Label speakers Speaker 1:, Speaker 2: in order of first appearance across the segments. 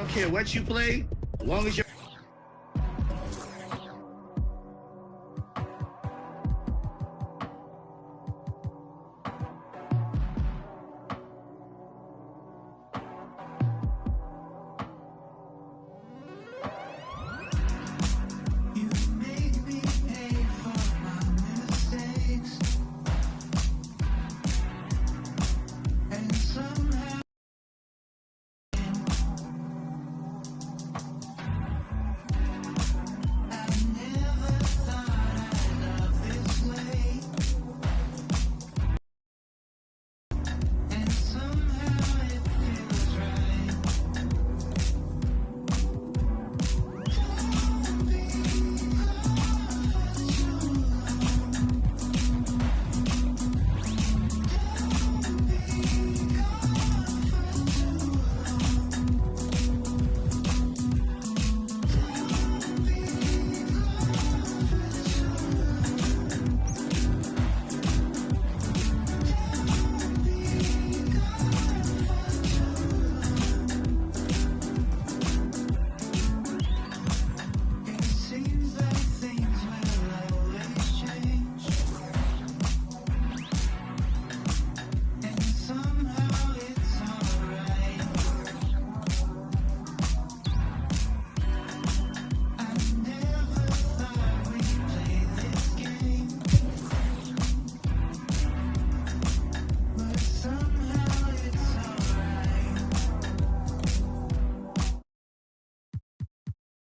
Speaker 1: don't care what you play, as long as you're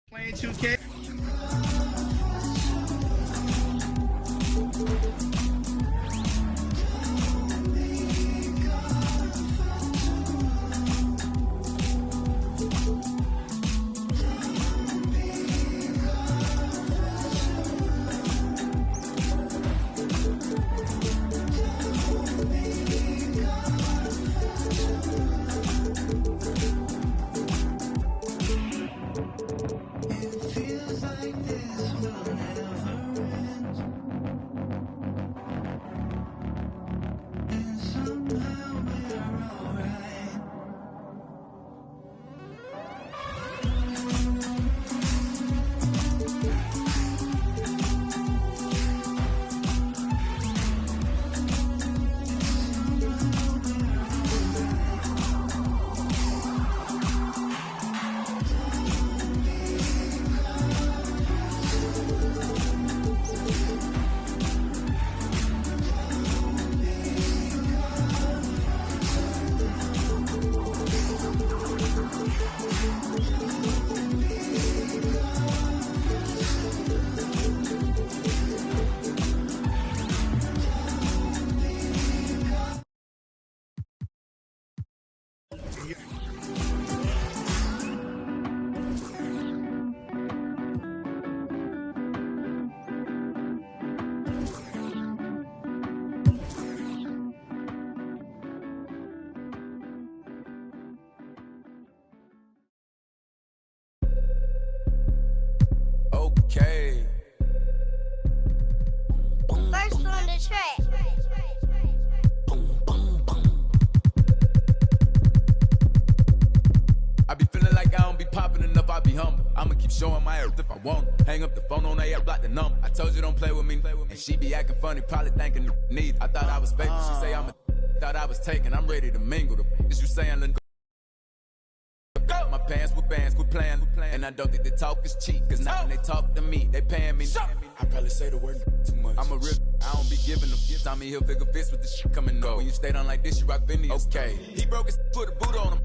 Speaker 1: playing 2K.
Speaker 2: Okay.
Speaker 3: First on the track.
Speaker 2: I be feeling like I don't be popping enough, I be humble. I'ma keep showing my earth if I want it. Hang up the phone on the air, block the number. I told you don't play with me. And she be acting funny, probably thinking need. I thought I was fake, she say I'm a thought I was taken. I'm ready to mingle. The is you saying let go. My pants with bands, quit playing. And I don't think the talk is cheap, cause now when they talk to me, they paying me. I probably say the word too much. I'm a real, I don't be giving them. Tommy Hilfiger fits with the shit coming up. When you stay down like this, you rock Vinny's. Okay. He broke his, put a boot on him.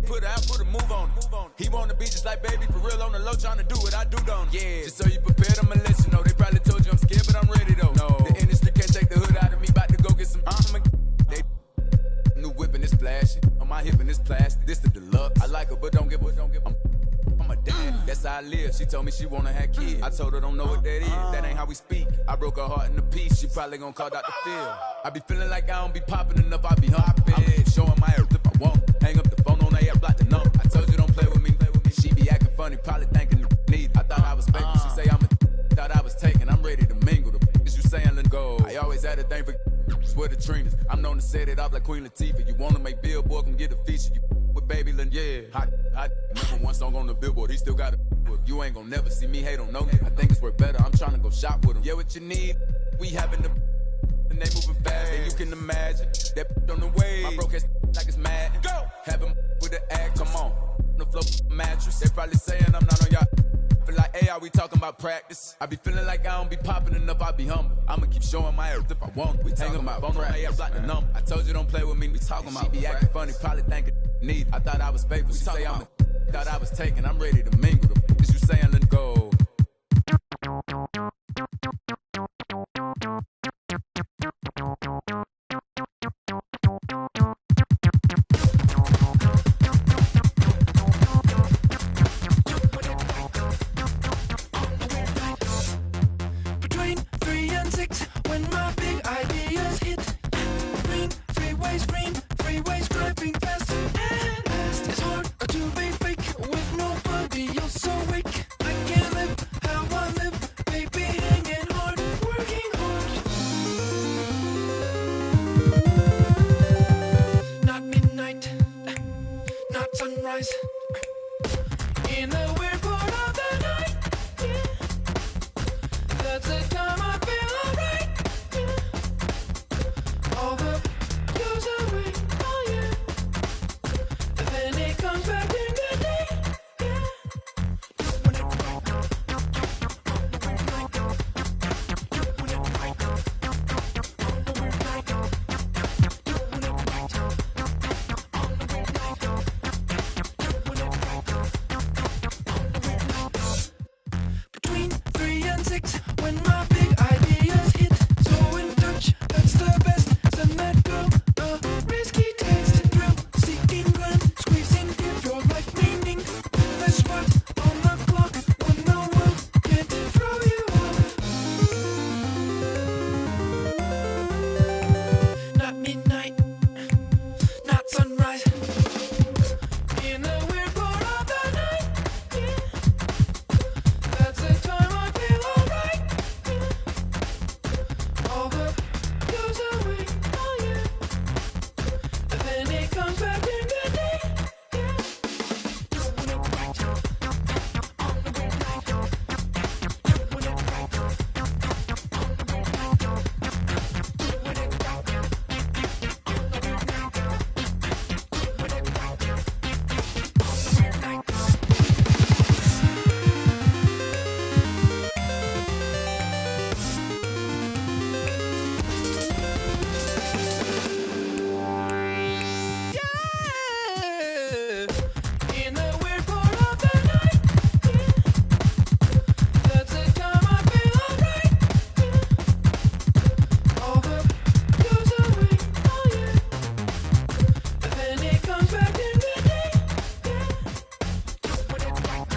Speaker 2: Put it out, put a move on it. He wanna be just like baby, for real on the low, trying to do what I do, don't he? Yeah. Just so you prepared, I'ma let you know. They probably told you I'm scared, but I'm ready though. No. The industry can't take the hood out of me, about to go get some. They new whipping is flashy. On my hip and it's plastic. This the deluxe. I like her, but don't give a. I'm a dad, that's how I live. She told me she wanna have kids. I told her don't know what that is. That ain't how we speak. I broke her heart in a piece. She probably gon' call Dr. Phil. I be feeling like I don't be popping enough. I be hopping. I'm showing my earth if I want. Hang up the phone on the air, block the number. I told you don't play with me. She be acting funny, probably thinking need. I thought I was fake. She say I'm a thought I was taken. I'm ready to mingle. The is you saying let go. I always had a thing for swear the trainers. I'm known to set it off like Queen Latifah. You wanna make Billboard, come get a feature. You with baby, yeah. Hot. Remember one song on the billboard, he still got it. You ain't gon' never see me hate on no nigga. I think it's worth better, I'm tryna go shop with him. Yeah, what you need, we having the and they moving fast, and you can imagine that on the way. My broke ass like it's mad. Go! Have him with the act, come on. The floor mattress, they probably saying I'm not on y'all. Feel like, hey, are we talking about practice? I be feeling like I don't be popping enough, I be humble. I'ma keep showing my earth if I want. We talking about phone on I block the number. I told you don't play with me, we talking about. She be acting funny, probably thinking need. I thought I was faithful, she say I'm a thought I was taken, I'm ready to mingle. The f*** is you saying, let's go.
Speaker 4: Between 3 and 6, when my big ideas hit. Green freeways driving fast and fast. It's hard to be fake with nobody else awake. I can't live how I live, baby, hanging hard, working hard. Not midnight, not sunrise. In a weird part of the night, yeah. That's the time I feel alright, yeah. All the goes away, oh yeah. And then it comes back in the day, yeah. When it right, on the weird night. When it right, on the weird night. When it right, on the weird night. When it right, on the weird night. Between 3 and 6, when my big ideas hit. So in touch, that's the best. Send that girl a risky taste. Thrill seeking gland, squeezing, give your life meaning. The spot on the clock when the world can't throw you off. Not midnight, not sunrise. In a weird part of the night, yeah. That's the time I feel alright, yeah. All the goes away, oh yeah. And then it comes back in the day, yeah. When it right, on the weird night. When it right, on the weird night. When it right, on the weird night. When it right, on the weird night. In a weird part of the night, yeah. That's the time I feel alright, yeah. All the goes away, oh yeah. And then it comes back in the day, yeah. When it right,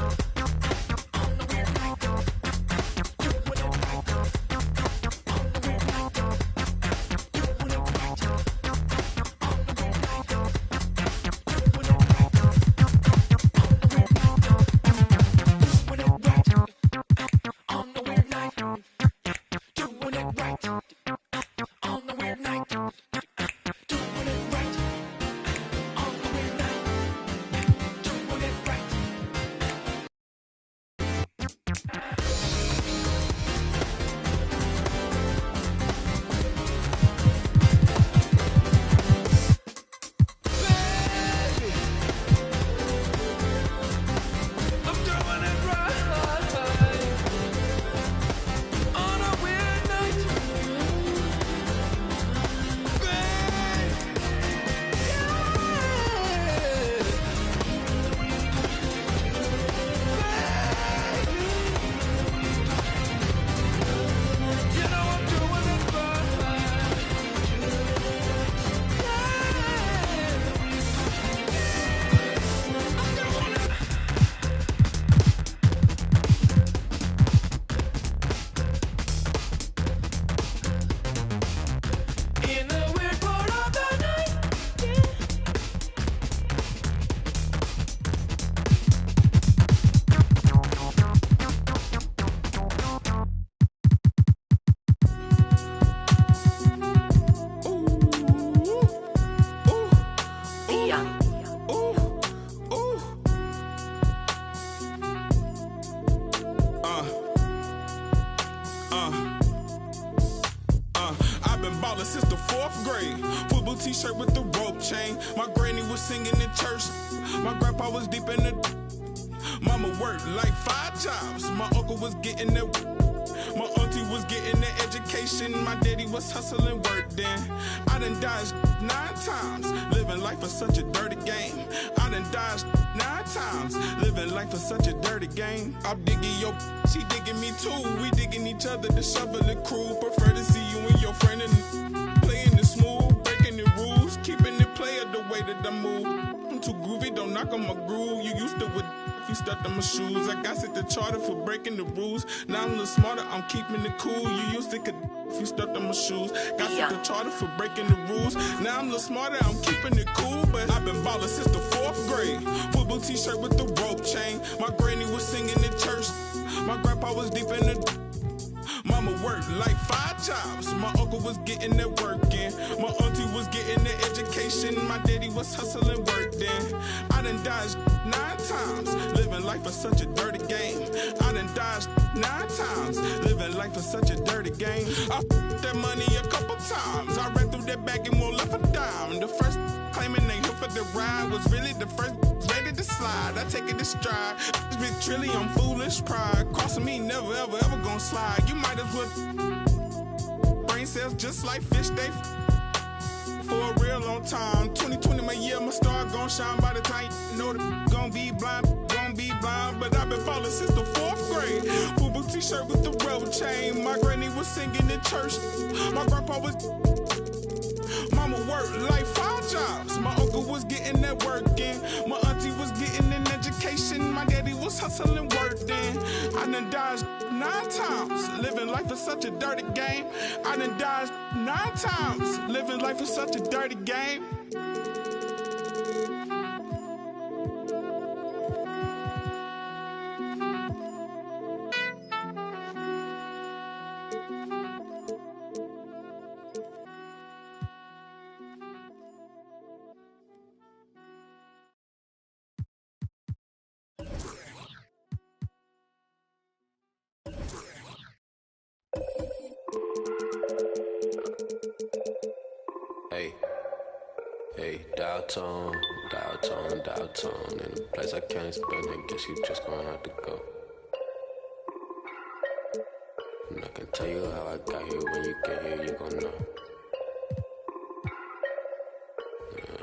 Speaker 4: on the weird night. When it right, on the weird night. When it right, on the weird night. When it right, on the weird night. When it right, on the weird night. Doing it right, on the weird night. Doing it right, on the weird night. Doing it right. I'm doing it right on a weird night.
Speaker 5: ballin' since the 4th grade. Football t-shirt with the rope chain. My granny was singing in church. My grandpa was deep in the. Mama worked like 5 jobs. My uncle was getting that. My auntie was getting that education. My daddy was hustling work then. I done dodged 9 times. Living life is such a dirty game. I done dodged 9 times. Living life is such a dirty game. I'm digging your, she digging me too. We digging each other, the shovel and crew. Prefer to see you and your friend and playing it smooth, breaking the rules, keeping it player the way that I move. I'm too groovy, don't knock on my groove. You used to with you stuck on my shoes. I got set the charter for breaking the rules. Now I'm a little smarter, I'm keeping it cool. You used to could if you stuck on my shoes. Got set the charter for breaking the rules. Now I'm a little smarter, I'm keeping it cool. But I've been ballin' since the 4th grade. Football t-shirt with the rope chain. My granny was singing in church. My grandpa was deep in the. Mama worked like 5 jobs. My uncle was getting that work in. My auntie was getting that education. My daddy was hustling work then. I done dodged 9 times. Living life is such a dirty game. I done dodged 9 times. Living life is such a dirty game. I that money a couple times. I ran through that bag and won't left a dime. The first claiming they here for the ride was really the first ready to slide. I take it to stride. This big trilly, I'm foolish pride. Crossing me, never ever ever gonna slide. You might as well. Brain cells just like fish, they for a real long time. 2020 my year, my star gon' shine by the time you know that gon' be blind. But I've been ballin' since the 4th grade. Football t-shirt with the rope chain. My granny was singing in church. My grandpa was. Mama worked like 5 jobs. My uncle was getting that work in. My auntie was getting an education. My daddy was hustling work then. I done dodged 9 times. Living life is such a dirty game. I done dodged 9 times. Living life is such a dirty game.
Speaker 6: Hey, dial tone, in a place I can't explain, I guess you just gonna have to go. And I can tell you how I got here, when you get here, you gon' know.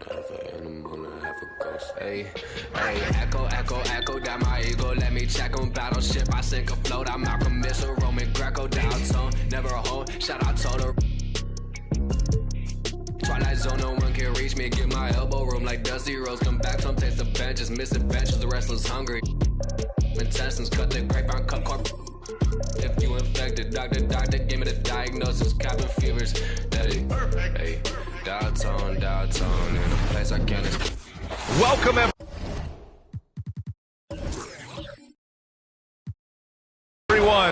Speaker 6: Half an animal and half a ghost. Hey, echo, down my ego, let me check on battleship. I sink afloat, I'm Malcolm Missile, Roman Greco, dial tone, never a home, shout out Toto. Twilight zone, no one can reach me. Get my elbow room like Dusty Rose. Come back, some taste the benches, missing benches. The restless hungry. Intestines cut the grapevine, cut corp. If you infected, doctor, give me the diagnosis. Cabin fevers. Hey, dial tone, in a place I can't escape.
Speaker 7: Welcome, everyone.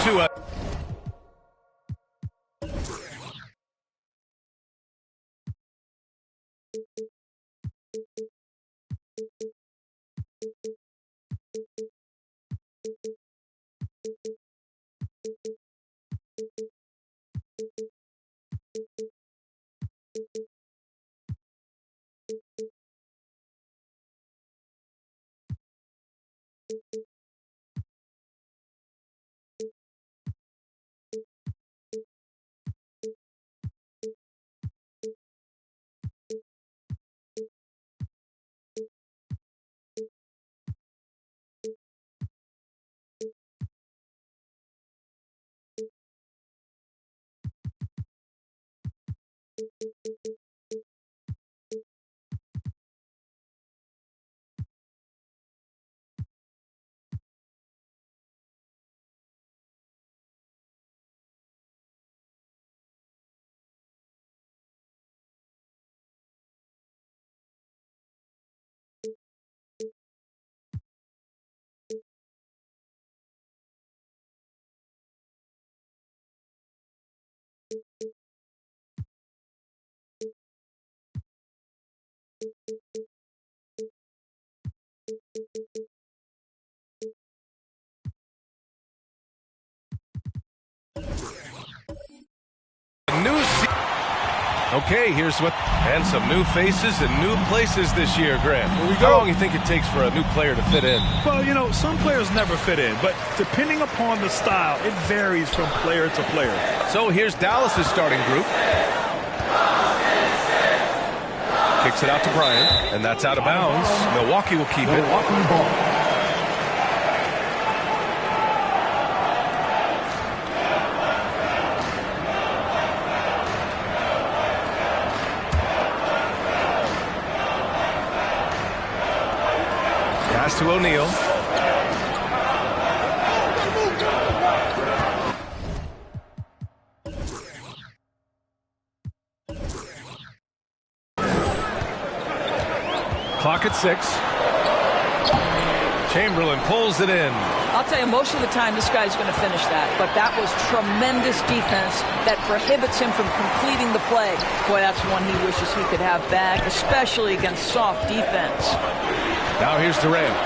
Speaker 7: To Okay, here's what, and some new faces and new places this year, Grant. How long do you think it takes for a new player to fit in?
Speaker 8: Well, you know, some players never fit in, but depending upon the style, it varies from player to player.
Speaker 7: So here's Dallas's starting group. Kicks it out to Bryant, and that's out of bounds. Milwaukee will keep it. Pass to O'Neal. Clock at 6. Chamberlain pulls it in.
Speaker 9: I'll tell you, most of the time this guy's going to finish that, but that was tremendous defense that prohibits him from completing the play. Boy, that's one he wishes he could have back, especially against soft defense.
Speaker 7: Now here's Durant.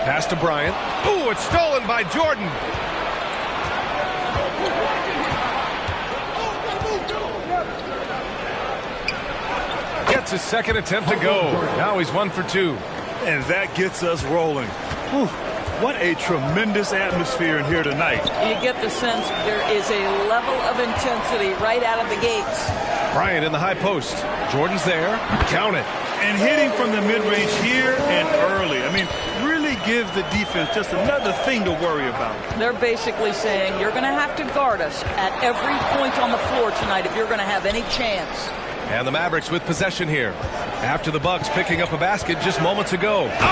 Speaker 7: Pass to Bryant. Ooh, it's stolen by Jordan. Gets his second attempt to go. Now he's 1 for 2.
Speaker 8: And that gets us rolling. Whew, what a tremendous atmosphere in here tonight.
Speaker 9: You get the sense there is a level of intensity right out of the gates.
Speaker 7: Bryant in the high post. Jordan's there. Count it.
Speaker 8: And hitting from the mid-range here and early. I mean, really give the defense just another thing to worry about.
Speaker 9: They're basically saying you're going to have to guard us at every point on the floor tonight if you're going to have any chance.
Speaker 7: And the Mavericks with possession here. After the Bucks picking up a basket just moments ago.
Speaker 8: Oh!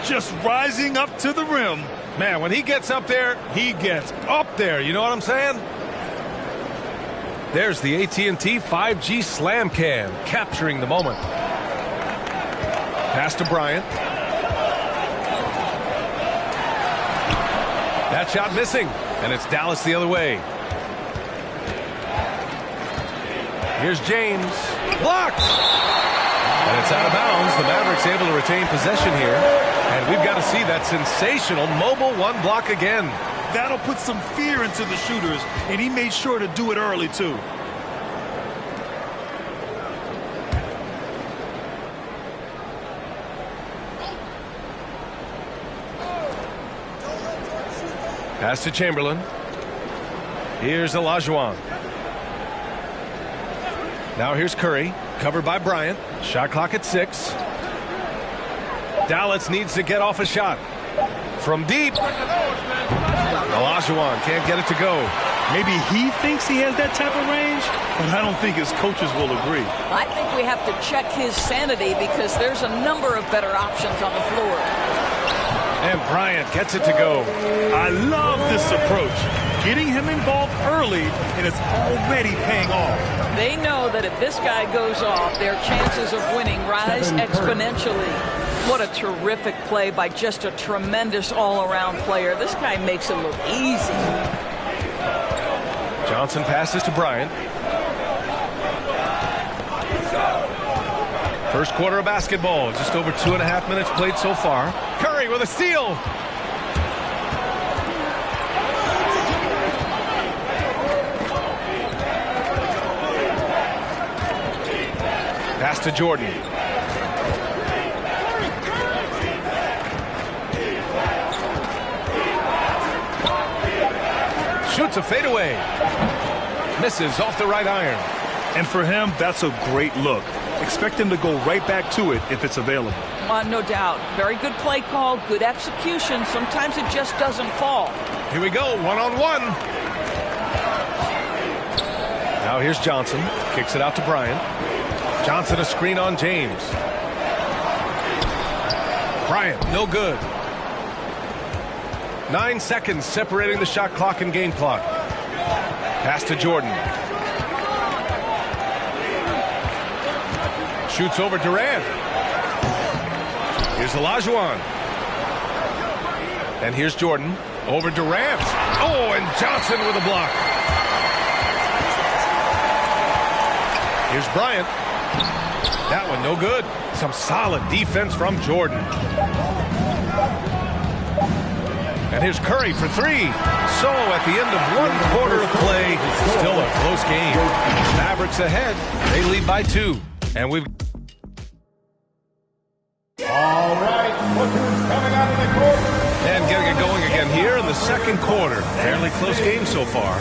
Speaker 8: Just rising up to the rim.
Speaker 7: Man, when he gets up there, he gets up there. You know what I'm saying? There's the AT&T 5G Slam Cam, capturing the moment. Pass to Bryant. That shot missing, and it's Dallas the other way. Here's James. Blocked! And it's out of bounds. The Mavericks able to retain possession here. And we've got to see that sensational mobile one block again.
Speaker 8: That'll put some fear into the shooters, and he made sure to do it early, too.
Speaker 7: Pass to Chamberlain. Here's Olajuwon. Now here's Curry, covered by Bryant. Shot clock at 6. Dallas needs to get off a shot. From deep. Olajuwon can't get it to go.
Speaker 8: Maybe he thinks he has that type of range, but I don't think his coaches will agree.
Speaker 9: I think we have to check his sanity because there's a number of better options on the floor.
Speaker 7: And Bryant gets it to go.
Speaker 8: I love this approach. Getting him involved early, and it's already paying off.
Speaker 9: They know that if this guy goes off, their chances of winning rise exponentially. What a terrific play by just a tremendous all-around player. This guy makes it look easy.
Speaker 7: Johnson passes to Bryant. First quarter of basketball, just over 2.5 minutes played so far. Curry with a steal. Pass to Jordan. Shoots a fadeaway. Misses off the right iron.
Speaker 8: And for him, that's a great look. Expect him to go right back to it if it's available.
Speaker 9: No doubt. Very good play call, good execution. Sometimes it just doesn't fall.
Speaker 7: Here we go, one-on-one. Now here's Johnson. Kicks it out to Bryant. Johnson a screen on James. Bryant, no good. 9 seconds separating the shot clock and game clock. Pass to Jordan. Shoots over Durant. Here's Olajuwon. And here's Jordan. Over Durant. Oh, and Johnson with a block. Here's Bryant. That one no good. Some solid defense from Jordan. And here's Curry for three. So at the end of 1 quarter of play, still a close game. Mavericks ahead. They lead by 2. And we've...
Speaker 10: All right, look who's coming out of the court.
Speaker 7: And getting it going again here in the second quarter. Fairly close game so far.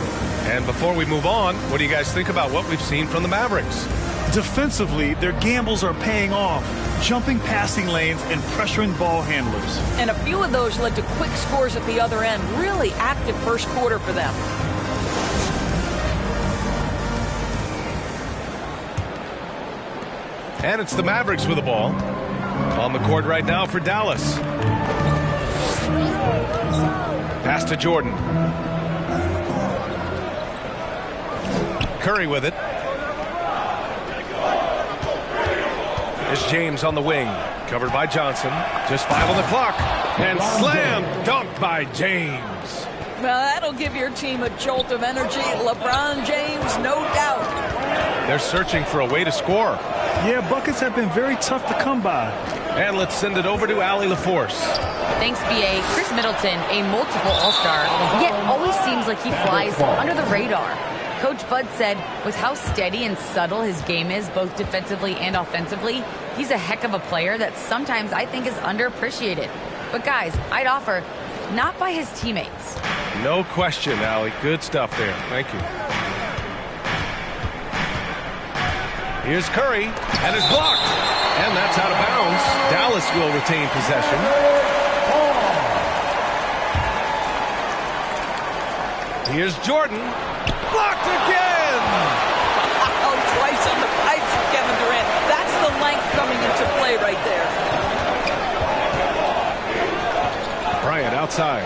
Speaker 7: And before we move on, what do you guys think about what we've seen from the Mavericks?
Speaker 8: Defensively, their gambles are paying off, jumping passing lanes and pressuring ball handlers.
Speaker 9: And a few of those led to quick scores at the other end. Really active first quarter for them.
Speaker 7: And it's the Mavericks with the ball. On the court right now for Dallas. Pass to Jordan. Curry with it. There's James on the wing. Covered by Johnson. Just 5 on the clock. And slam dunk by James.
Speaker 9: Well, that'll give your team a jolt of energy. LeBron James, no doubt.
Speaker 7: They're searching for a way to score.
Speaker 8: Yeah, buckets have been very tough to come by.
Speaker 7: And let's send it over to Allie LaForce.
Speaker 11: Thanks, B.A. Chris Middleton, a multiple All-Star, yet always seems like he flies under the radar. Coach Bud said with how steady and subtle his game is, both defensively and offensively, he's a heck of a player that sometimes I think is underappreciated. But guys, I'd offer, not by his teammates.
Speaker 7: No question, Allie. Good stuff there. Thank you. Here's Curry, and it's blocked. And that's out of bounds. Dallas will retain possession. Here's Jordan. Blocked again!
Speaker 9: Oh, twice on the pipes for Kevin Durant. That's the length coming into play right there.
Speaker 7: Bryant outside.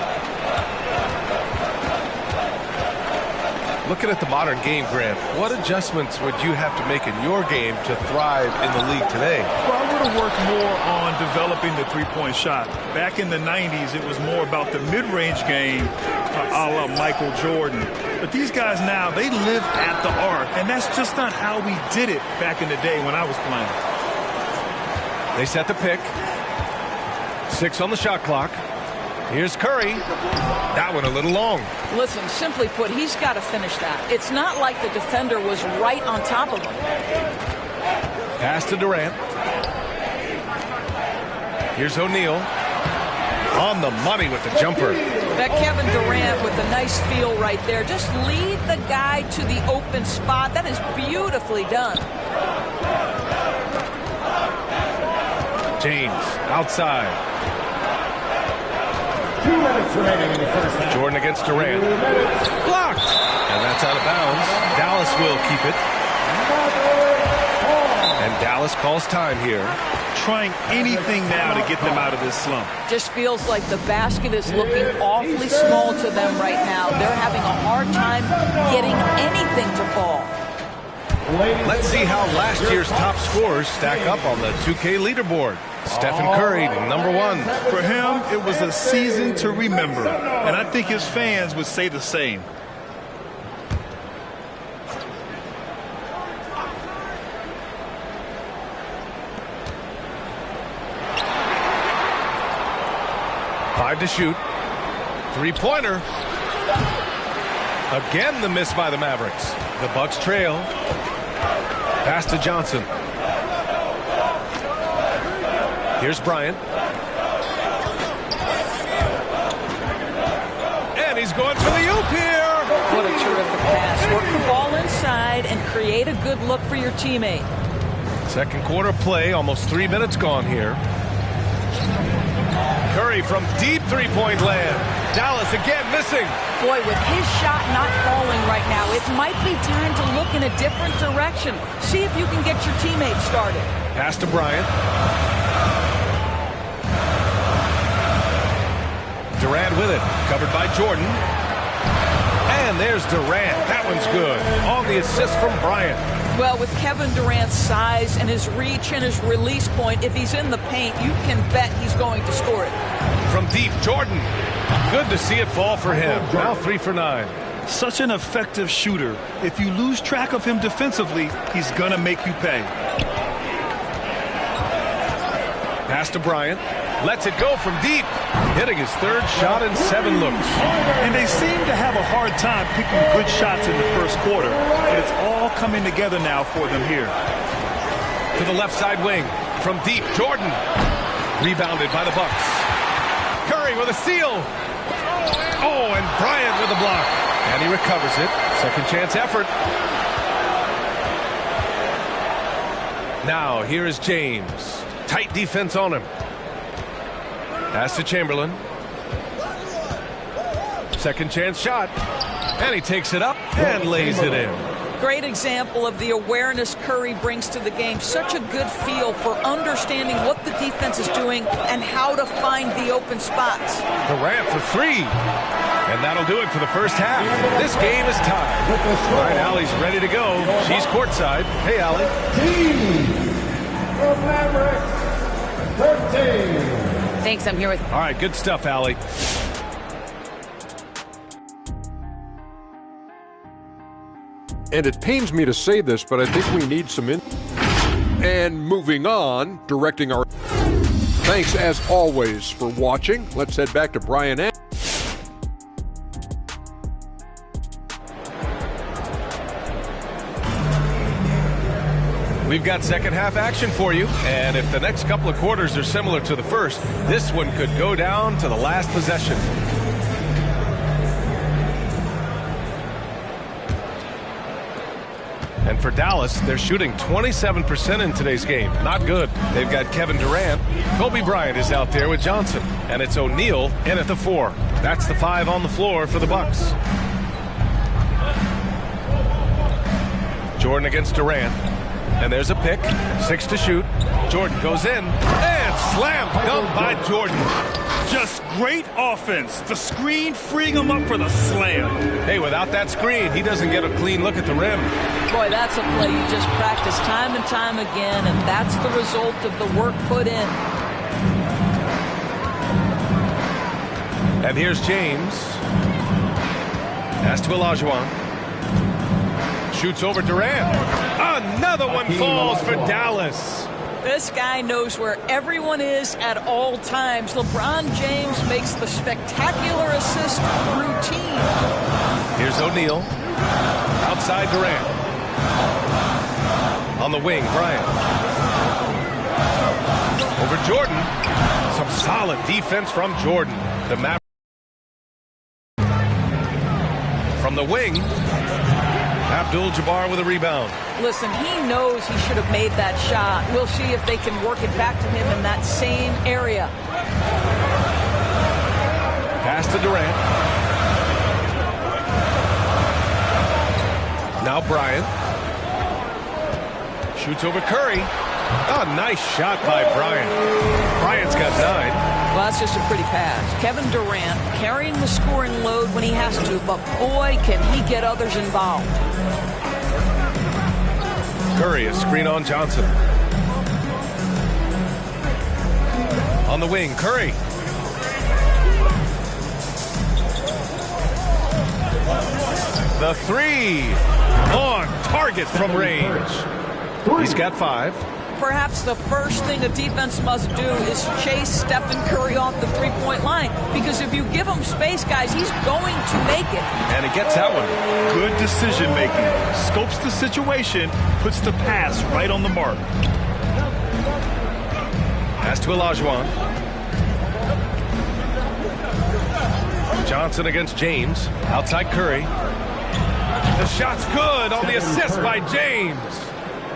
Speaker 7: Looking at the modern game, Grant, what adjustments would you have to make in your game to thrive in the league today?
Speaker 8: Well, I would have worked more on developing the three-point shot. Back in the 90s, it was more about the mid-range game, a la Michael Jordan. But these guys now, they live at the arc, and that's just not how we did it back in the day when I was playing.
Speaker 7: They set the pick. 6 on the shot clock. Here's Curry. That one a little long.
Speaker 9: Listen, simply put, he's got to finish that. It's not like the defender was right on top of him.
Speaker 7: Pass to Durant. Here's O'Neal. On the money with the jumper.
Speaker 9: That Kevin Durant with a nice feel right there. Just lead the guy to the open spot. That is beautifully done.
Speaker 7: James outside.
Speaker 10: 2 minutes remaining in the first half.
Speaker 7: Jordan against Durant. Blocked! And that's out of bounds. Dallas will keep it. And Dallas calls time here.
Speaker 8: Trying anything now to get them out of this slump.
Speaker 9: Just feels like the basket is looking awfully small to them right now. They're having a hard time getting anything to fall.
Speaker 7: Let's see how last year's top scorers stack up on the 2K leaderboard. Stephen Curry, number 1.
Speaker 8: For him, it was a season to remember. And I think his fans would say the same.
Speaker 7: Five to shoot. 3-pointer. Again, the miss by the Mavericks. The Bucks trail. Pass to Johnson. Here's Bryant. And he's going for the oop here.
Speaker 9: What a terrific pass. Work the ball inside and create a good look for your teammate.
Speaker 7: Second quarter play, almost 3 minutes gone here. Curry from deep three-point land. Dallas again missing.
Speaker 9: Boy, with his shot not falling right now, it might be time to look in a different direction. See if you can get your teammates started.
Speaker 7: Pass to Bryant. Durant with it. Covered by Jordan. And there's Durant. That one's good. On the assist from Bryant.
Speaker 9: Well, with Kevin Durant's size and his reach and his release point, if he's in the paint, you can bet he's going to score it.
Speaker 7: From deep, Jordan. Good to see it fall for him. Now 3 for 9.
Speaker 8: Such an effective shooter. If you lose track of him defensively, he's going to make you pay.
Speaker 7: Pass to Bryant. Lets it go from deep. Hitting his third shot in 7 looks.
Speaker 8: And they seem to have a hard time picking good shots in the first quarter. But it's all coming together now for them here.
Speaker 7: To the left side wing. From deep, Jordan. Rebounded by the Bucks. Curry with a steal. Oh, and Bryant with a block. And he recovers it. Second chance effort. Now, here is James. Tight defense on him. Pass to Chamberlain. Second chance shot. And he takes it up and lays it in.
Speaker 9: Great example of the awareness Curry brings to the game. Such a good feel for understanding what the defense is doing and how to find the open spots.
Speaker 7: Durant for 3. And that'll do it for the first half. This game is tied. All right, Allie's ready to go. She's courtside. Hey, Allie.
Speaker 10: Team of Mavericks, 13.
Speaker 11: Thanks, I'm here with...
Speaker 7: All right, good stuff, Allie.
Speaker 12: And it pains me to say this, but I think we need some And moving on, directing our... Thanks, as always, for watching. Let's head back to Brian.
Speaker 7: We've got second half action for you, and if the next couple of quarters are similar to the first, this one could go down to the last possession. And for Dallas, they're shooting 27% in today's game. Not good. They've got Kevin Durant. Kobe Bryant is out there with Johnson, and it's O'Neal in at the 4. That's the 5 on the floor for the Bucks. Jordan against Durant. And there's a pick. 6 to shoot. Jordan goes in. And slam dunk by Jordan.
Speaker 8: Just great offense. The screen freeing him up for the slam.
Speaker 7: Hey, without that screen, he doesn't get a clean look at the rim.
Speaker 9: Boy, that's a play you just practice time and time again, and that's the result of the work put in.
Speaker 7: And here's James. Pass to Olajuwon. Shoots over Durant. Another one falls for Dallas.
Speaker 9: This guy knows where everyone is at all times. LeBron James makes the spectacular assist routine.
Speaker 7: Here's O'Neal. Outside Durant. On the wing, Bryant. Over Jordan. Some solid defense from Jordan. The Mavericks. From the wing. Abdul-Jabbar with a rebound.
Speaker 9: Listen, he knows he should have made that shot. We'll see if they can work it back to him in that same area.
Speaker 7: Pass to Durant. Now Bryant. Shoots over Curry. Oh, nice shot by Bryant. Bryant's got 9.
Speaker 9: Well, that's just a pretty pass. Kevin Durant carrying the scoring load when he has to, but boy, can he get others involved.
Speaker 7: Curry, a screen on Johnson. On the wing, Curry. The 3 on target from range. He's got 5.
Speaker 9: Perhaps the first thing a defense must do is chase Stephen Curry off the three-point line. Because if you give him space, guys, he's going to make it.
Speaker 7: And he gets that one.
Speaker 8: Good decision-making. Scopes the situation, puts the pass right on the mark.
Speaker 7: Pass to Olajuwon. Johnson against James. Outside Curry. The shot's good on the assist by James.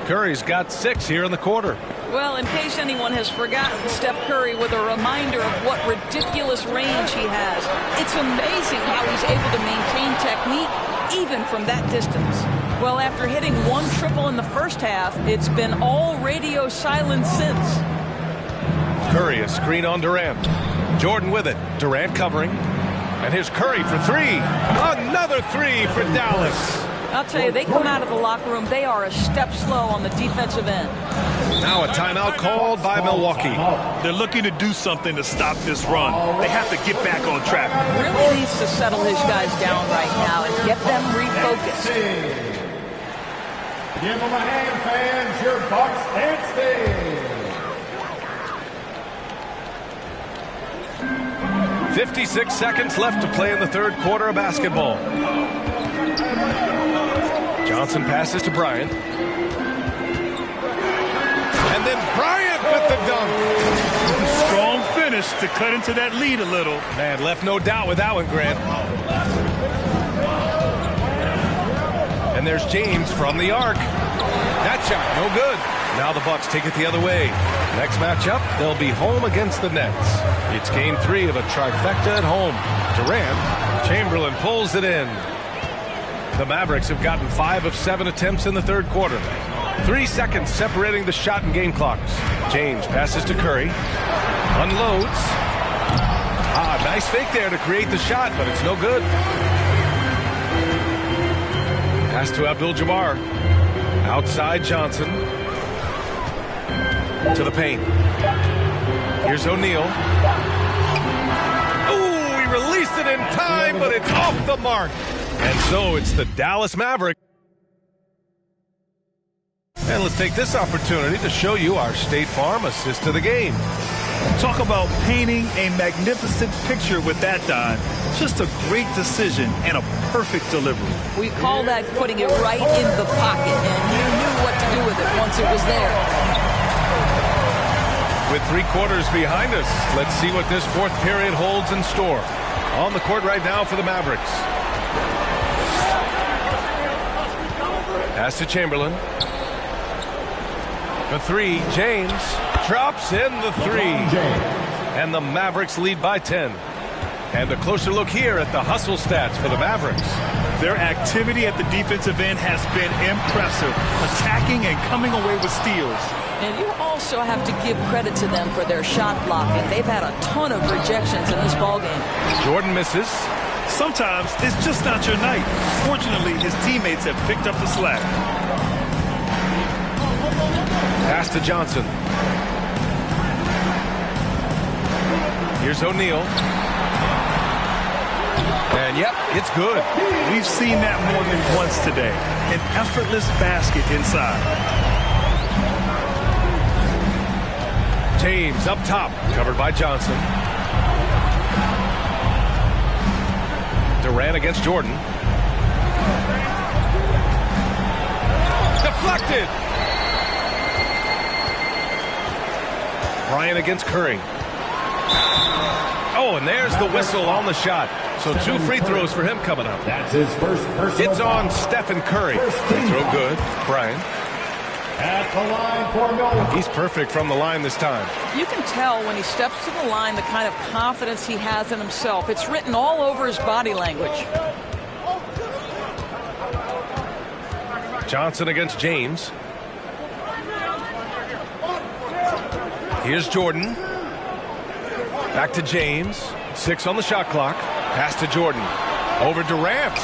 Speaker 7: Curry's got 6 here in the quarter.
Speaker 9: Well, in case anyone has forgotten, Steph Curry with a reminder of what ridiculous range he has. It's amazing how he's able to maintain technique even from that distance. Well, after hitting 1 triple in the first half, it's been all radio silence since.
Speaker 7: Curry, a screen on Durant. Jordan with it. Durant covering. And here's Curry for 3. Another 3 for Dallas.
Speaker 9: I'll tell you, they come out of the locker room, they are a step slow on the defensive end.
Speaker 7: Now a timeout called by Milwaukee.
Speaker 8: They're looking to do something to stop this run. They have to get back on track.
Speaker 9: Really needs to settle his guys down right now and get them refocused.
Speaker 10: Give them a hand, fans. Your Bucks and Steve.
Speaker 7: 56 seconds left to play in the third quarter of basketball. Johnson passes to Bryant. And then Bryant with the dunk.
Speaker 8: Strong finish to cut into that lead a little.
Speaker 7: Man, left no doubt with that one, Grant. And there's James from the arc. That shot, no good. Now the Bucks take it the other way. Next matchup, they'll be home against the Nets. It's game 3 of a trifecta at home. Durant, Chamberlain pulls it in. The Mavericks have gotten 5 of 7 attempts in the third quarter. 3 seconds separating the shot and game clocks. James passes to Curry. Unloads. Nice fake there to create the shot, but it's no good. Pass to Abdul-Jabbar. Outside Johnson. To the paint. Here's O'Neal. Ooh, he released it in time, but it's off the mark. And so it's the Dallas Mavericks. And let's take this opportunity to show you our State Farm assist to the game.
Speaker 8: Talk about painting a magnificent picture with that, Don. Just a great decision and a perfect delivery.
Speaker 9: We call that putting it right in the pocket, and you knew what to do with it once it was there.
Speaker 7: With 3 quarters behind us, let's see what this fourth period holds in store. On the court right now for the Mavericks. Pass to Chamberlain. For 3, James drops in the 3. And the Mavericks lead by 10. And a closer look here at the hustle stats for the Mavericks.
Speaker 8: Their activity at the defensive end has been impressive, attacking and coming away with steals.
Speaker 9: And you also have to give credit to them for their shot blocking. They've had a ton of rejections in this ballgame.
Speaker 7: Jordan misses.
Speaker 8: Sometimes it's just not your night. Fortunately, his teammates have picked up the slack.
Speaker 7: Pass to Johnson. Here's O'Neal. And yep, it's good.
Speaker 8: We've seen that more than once today. An effortless basket inside.
Speaker 7: James up top, covered by Johnson. Durant against Jordan. Deflected. Bryant against Curry. Oh, and there's the whistle on the shot. So 2 free throws for him coming up.
Speaker 10: That's his first personal.
Speaker 7: It's on Stephen Curry. Free throw good. Bryant.
Speaker 10: At the line for Milwaukee.
Speaker 7: He's perfect from the line this time.
Speaker 9: You can tell when he steps to the line the kind of confidence he has in himself. It's written all over his body language.
Speaker 7: Johnson against James. Here's Jordan. Back to James. 6 on the shot clock. Pass to Jordan. Over Durant.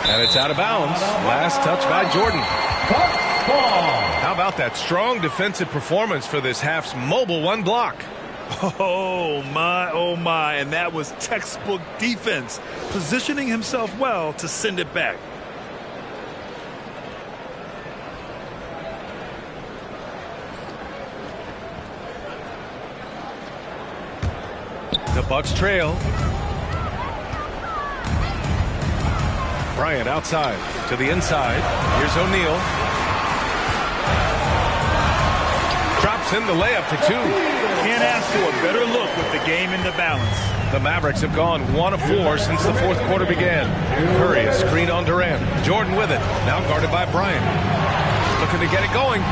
Speaker 7: And it's out of bounds. Last touch by Jordan. How about that strong defensive performance for this half's mobile 1 block?
Speaker 8: Oh, my. And that was textbook defense. Positioning himself well to send it back.
Speaker 7: The Bucks trail. Bryant outside to the inside. Here's O'Neal. Drops in the layup for 2.
Speaker 8: Can't ask for a better look with the game in the balance.
Speaker 7: The Mavericks have gone 1 of 4 since the fourth quarter began. Curry a screen on Durant. Jordan with it. Now guarded by Bryant. Looking to get it going.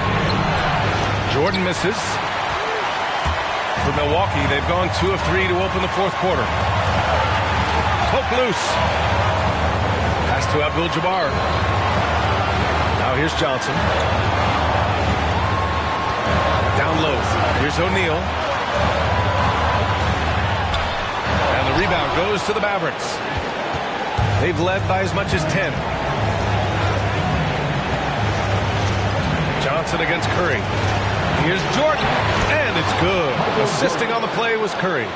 Speaker 7: Jordan misses. For Milwaukee, they've gone 2 of 3 to open the fourth quarter. Poke loose. Pass to Abdul-Jabbar. Now here's Johnson. Down low. Here's O'Neal. And the rebound goes to the Mavericks. They've led by as much as 10. Johnson against Curry. Here's Jordan, and it's good. Assisting on the play was Curry.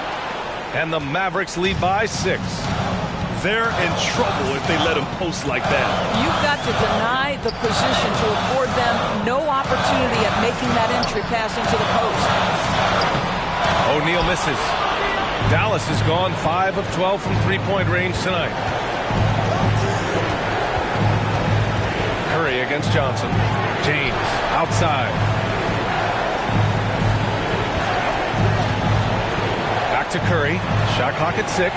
Speaker 7: And the Mavericks lead by 6.
Speaker 8: They're in trouble if they let him post like that.
Speaker 9: You've got to deny the position to afford them no opportunity at making that entry pass into the post.
Speaker 7: O'Neal misses. Dallas has gone 5 of 12 from three-point range tonight. Curry against Johnson. James outside. Back to Curry. Shot clock at 6.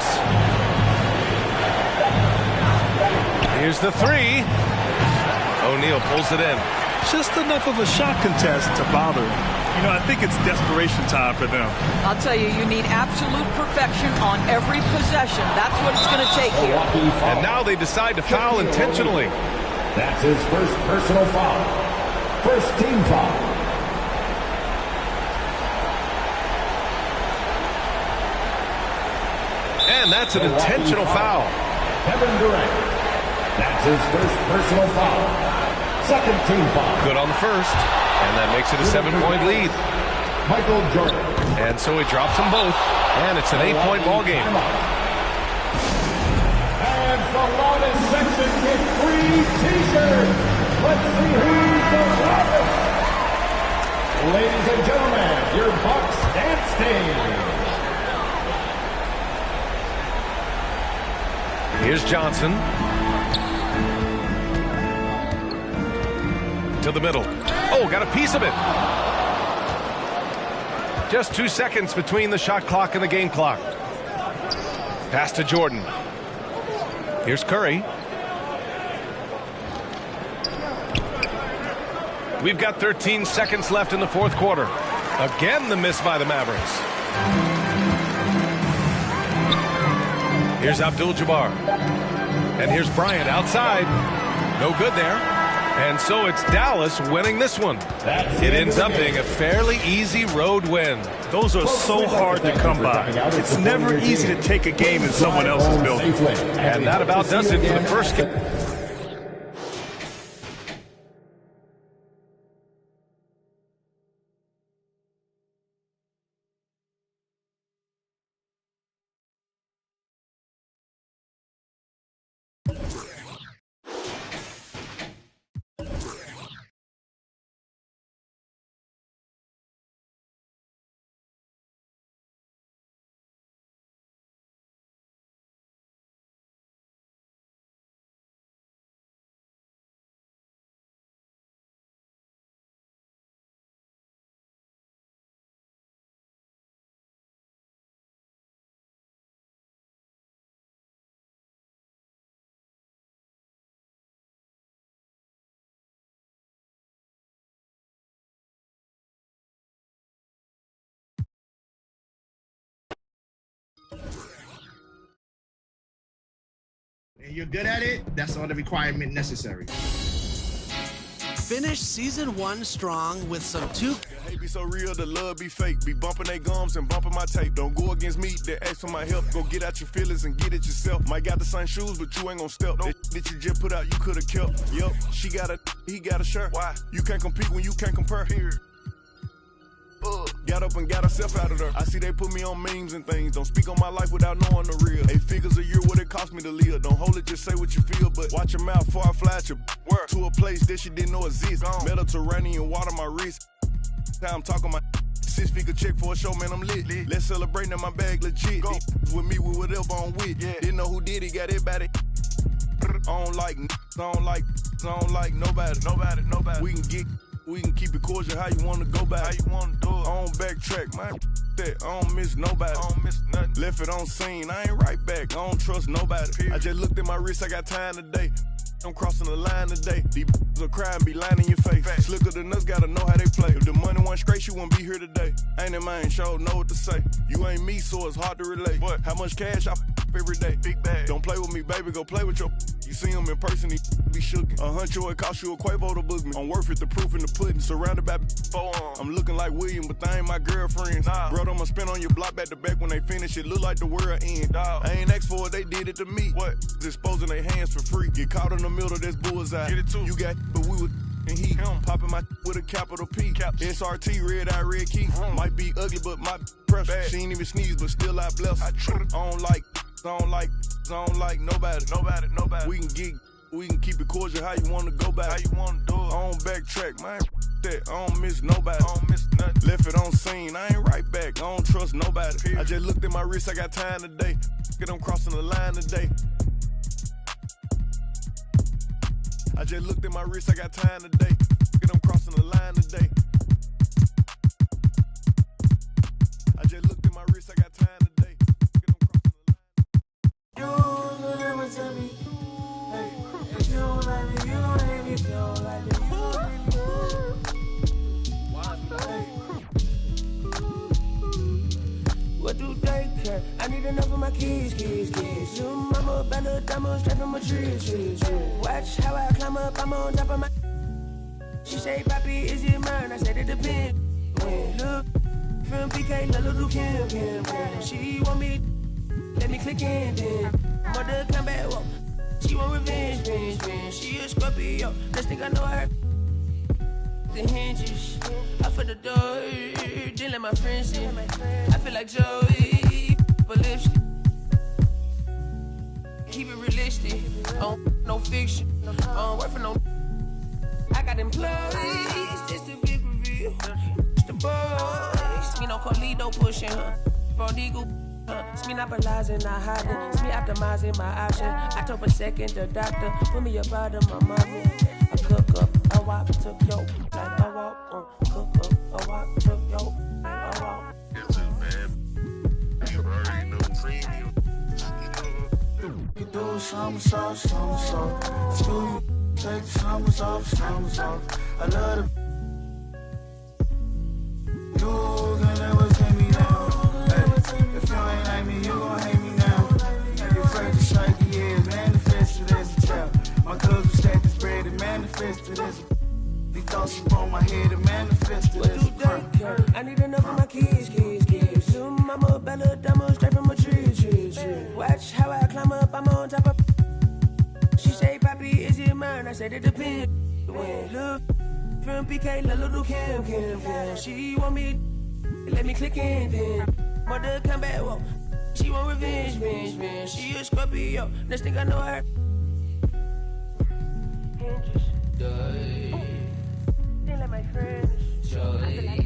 Speaker 7: Here's the 3. O'Neal pulls it in.
Speaker 8: Just enough of a shot contest to bother him. You know, I think it's desperation time for them.
Speaker 9: I'll tell you, you need absolute perfection on every possession. That's what it's going to take here.
Speaker 7: And now they decide to foul intentionally.
Speaker 10: That's his first personal foul. First team foul.
Speaker 7: And that's an intentional foul.
Speaker 10: Kevin Durant. That's his first personal foul. Second team foul.
Speaker 7: Good on the first. And that makes it a 7-point lead.
Speaker 10: Michael Jordan.
Speaker 7: And so he drops them both. And it's an 8-point ball game.
Speaker 10: And the loudest section gets free t-shirts. Let's see who's the loudest. Ladies and gentlemen, your Bucks dance team.
Speaker 7: Here's Johnson. To the middle. Oh, got a piece of it. Just 2 seconds between the shot clock and the game clock. Pass to Jordan. Here's Curry. We've got 13 seconds left in the fourth quarter. Again, the miss by the Mavericks. Here's Abdul-Jabbar. And here's Bryant outside. No good there. And so it's Dallas winning this one. It ends up being a fairly easy road win.
Speaker 8: Those are so hard to come by. It's never easy to take a game in someone else's building.
Speaker 7: And that about does it for the first game.
Speaker 1: And you're good at it, that's all the requirement necessary.
Speaker 13: Finish season 1 strong with some
Speaker 5: Hate be so real, the love be fake. Be bumping they gums and bumping my tape. Don't go against me, they ask for my help. Go get out your feelings and get it yourself. Might got the same shoes, but you ain't gon' step. That you just put out, you could've kept. Yup, she got a, he got a shirt. Why? You can't compete when you can't compare. Here. Got up and got herself out of there. I see they put me on memes and things. Don't speak on my life without knowing the real. 8 figures a year, what it cost me to live. Don't hold it, just say what you feel. But watch your mouth before I fly at your work to a place that she didn't know exists. Mediterranean water my wrist. Now I'm talking my 6-figure check for a show, man, I'm lit. Let's celebrate, now my bag legit. With me, with whatever I'm with. Yeah. Didn't know who did it, got everybody. I don't like nobody. We can keep it cordial, how you wanna go back. How you wanna do it. I don't backtrack, man. That I don't miss nobody. I don't miss nothing. Left it on scene, I ain't right back. I don't trust nobody. Period. I just looked at my wrist, I got time today. I'm crossing the line today. These will cry and be lying in your face. Fact. Slicker than us, gotta know how they play. If the money went straight, you wouldn't be here today. Ain't in mind, sure know what to say. You ain't me, so it's hard to relate. What? How much cash I every day. Big bag. Don't play with me, baby, go play with your. You see him in person, he be shookin'. $100, it cost you a Quavo to book me. I'm worth it, the proof in the pudding. Surrounded by forearms. I'm looking like William, but they ain't my girlfriends. Nah. Bro, I'ma spin on your block back to back when they finish. It look like the world end. Dog. I ain't asked for it, they did it to me. What? Exposing their hands for free. Get caught in the middle, that's bullseye. Get it too. You got, but we was and he popping my with a capital P. SRT, red eye, red key. Might be ugly, but my pressure. She ain't even sneeze, but still I bless her. I don't like nobody. We can keep it cordial. How you wanna go back? How you wanna do it? I don't backtrack, man. That I don't miss nobody. I don't miss nothing. Left it on scene. I ain't right back. I don't trust nobody. Period. I just looked at my wrist. I got time today. I'm crossing the line today. I just looked at my wrist, I got time today. I'm crossing the line today. I just looked at my wrist, I got time today.
Speaker 4: You never tell me, hey, if you don't like me, you don't hate me. If you don't like me, you don't hate me. What do they care? I need enough of my kids. Your mama better diamond straight from a tree. Watch how I climb up, I'm on top of my. She say, Papi, is it mine? I said it depends. When look from PK, little Kim. She want me, let me click in then. Mother come back, whoa. She want revenge. She a Scorpio. Next thing I know her. The hinges, I for the door, didn't let my friends in. I feel like Joey, but lipstick. Keep it realistic, no fiction, work for no. I got employees, this the big reveal. It's the boys, me no Carlito pushing her. Prodigal, it's me not monopolizing, not hiding. It's me optimizing my option. I told per second the doctor, put me up out of my mommy. I cook up, I walk, took yo, like I walk, cook up, I walk, took yo, like I walk.
Speaker 14: It's just bad. You already know premium.
Speaker 4: You do somersault. Screw you, take the slumbers off. I love the. You can never take me down. Hey, if you ain't like me, you gon' hate me now. You're afraid to strike, yeah, manifested as a child. My cousin stacked his bread and manifested as a. These thoughts upon my head and manifested as a crime. I need enough of my kids. Your mama better diamond straight from a tree. Watch how I climb up, I'm on top of. She say, Papi, is it mine? I said it depends. When look from PK, little Kim. She want me, let me click in then. Mother come back, whoa. She want revenge. She a Scorpio. Next thing I know her. Hinges. Didn't let my friends. Joey.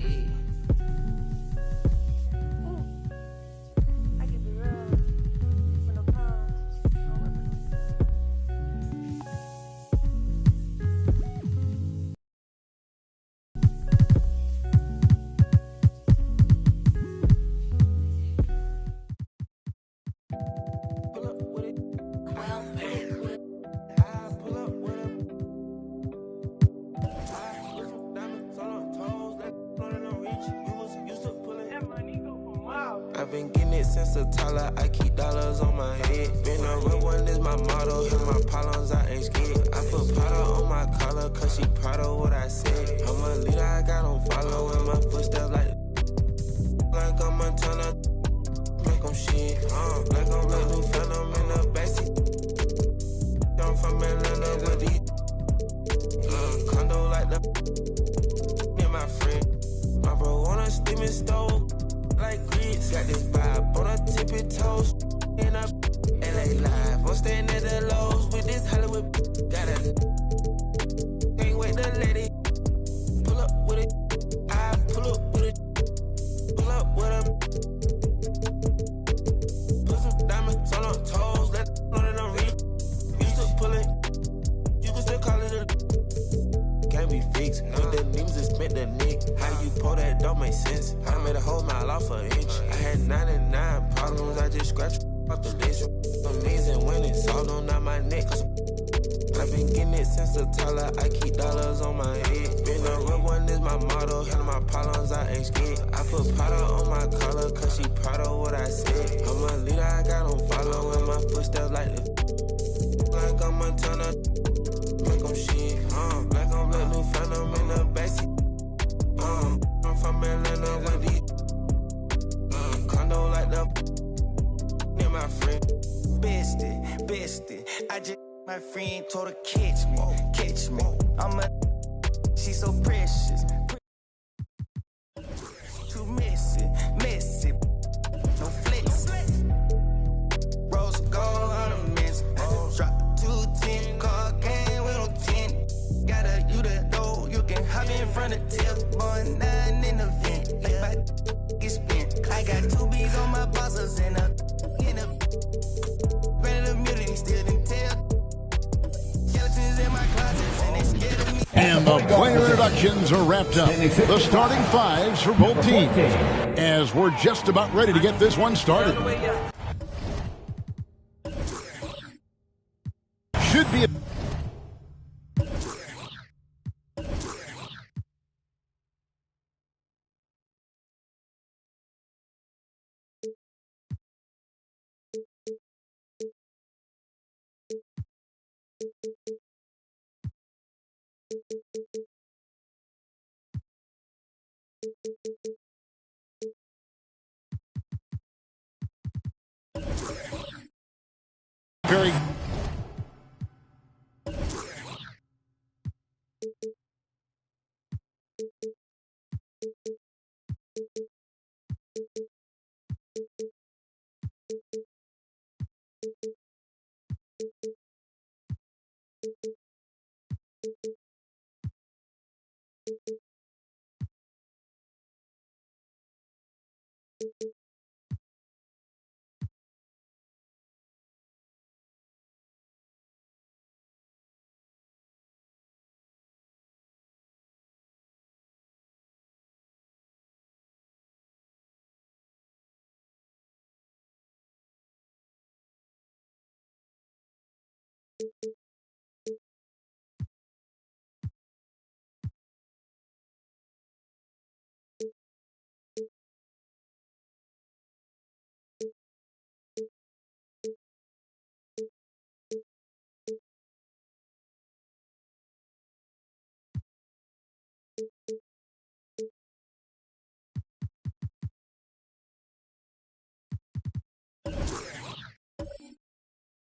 Speaker 15: I've been getting it since a toddler, I keep dollars on my head. Been a real one is my motto, hit my problems, I ain't scared. I put powder on my collar, cause she proud of what I said. I'm a leader, I got on following my footsteps like I'm Montana, make them shit. Like I'm a new phantom in the backseat. I'm from Atlanta with these condo like the and my friend. My bro on a steaming stove. Like grits, got this vibe on her tippy toes. In a LA live, I'm staying at the Lowe's with this Hollywood. Got a can't wait to let it pull up with it. I pull up with it, pull up with them. Put some diamonds on her toes, let it know that I'm real. Used to pull it, you can still call it a. Can't be fixed, with the names and spent the nick. How you pull that don't make sense. I made a whole mile off an inch. I had 99 problems, I just scratched off the list. Amazing when it's all on out my neck. I've been getting it since a toddler, I keep dollars on my head. Been a real one is my motto, handle my problems, I ain't scared. I put powder on my collar, cause she proud of what I said. I'm a leader, I got on following My friend told her catch me, catch me. I'm a, she's so precious. Too messy, messy. No flexing. Rose gold ornaments. Drop 210, car came with no 10. Got a you the door, you can hop in front of tip. Boy, 9 in the vent. Like my get spent. I got 2 B's on my bosses and a ready to mute it, still didn't tell. Skeletons in my closets and they scared of me.
Speaker 16: And the player introductions are wrapped up. The starting fives for both teams, as we're just about ready to get this one started. Should be a very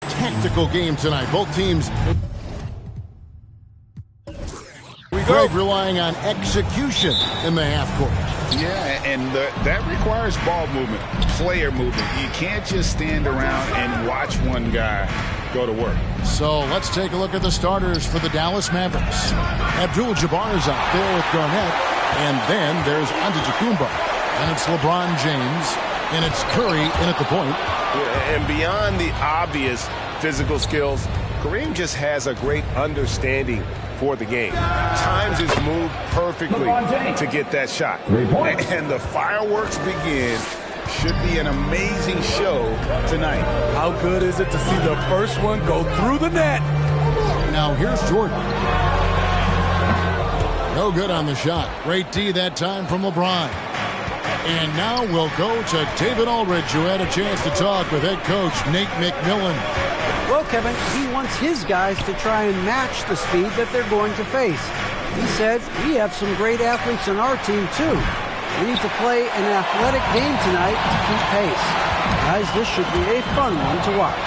Speaker 16: tactical game tonight. Both teams Greg relying on execution in the half court.
Speaker 17: Yeah, and that requires ball movement, player movement. You can't just stand around and watch one guy go to work.
Speaker 16: So let's take a look at the starters for the Dallas Mavericks. Abdul-Jabbar is out there with Garnett, and then there's Antetokounmpo, and it's LeBron James, and it's Curry in at the point.
Speaker 18: Yeah, and beyond the obvious physical skills, Kareem just has a great understanding for the game. Times his move perfectly to get that shot. And the fireworks begin. Should be an amazing show tonight.
Speaker 19: How good is it to see the first one go through the net?
Speaker 16: Now here's Jordan. No good on the shot. Great D that time from LeBron. And now we'll go to David Aldridge, who had a chance to talk with head coach Nate McMillan.
Speaker 20: Well, Kevin, he wants his guys to try and match the speed that they're going to face. He said, we have some great athletes on our team, too. We need to play an athletic game tonight to keep pace. Guys, this should be a fun one to watch.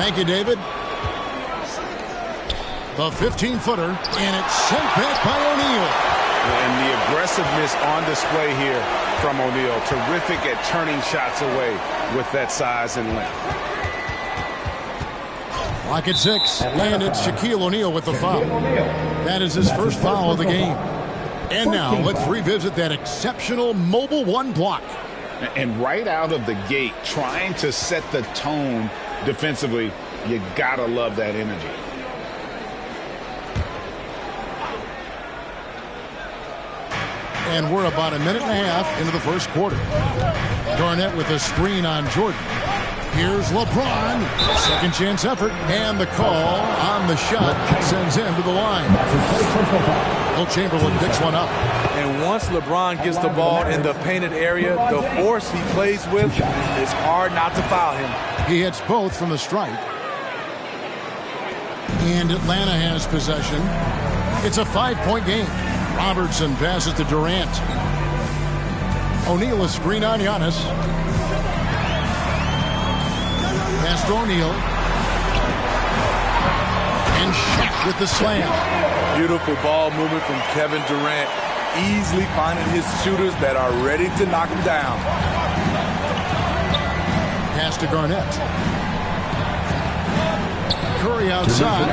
Speaker 16: Thank you, David. The 15-footer, and it's sent back by O'Neal.
Speaker 17: And the aggressiveness on display here from O'Neal. Terrific at turning shots away with that size and length.
Speaker 16: Clock at 6, and it's Shaquille O'Neal with the foul. That is his first foul of the game. And now let's revisit that exceptional Mobile One block.
Speaker 17: And right out of the gate, trying to set the tone defensively, you gotta love that energy.
Speaker 16: And we're about a minute and a half into the first quarter. Garnett with a screen on Jordan. Here's LeBron. Second chance effort. And the call on the shot sends him to the line. Will Chamberlain picks one up.
Speaker 19: And once LeBron gets the ball in the painted area, the force he plays with, it's hard not to foul him.
Speaker 16: He hits both from the stripe. And Atlanta has possession. It's a 5-point game. Robertson passes to Durant. O'Neal a screen on Giannis. Pass to O'Neal. And Shaq with the slam.
Speaker 19: Beautiful ball movement from Kevin Durant. Easily finding his shooters that are ready to knock him down.
Speaker 16: Pass to Garnett. Curry outside.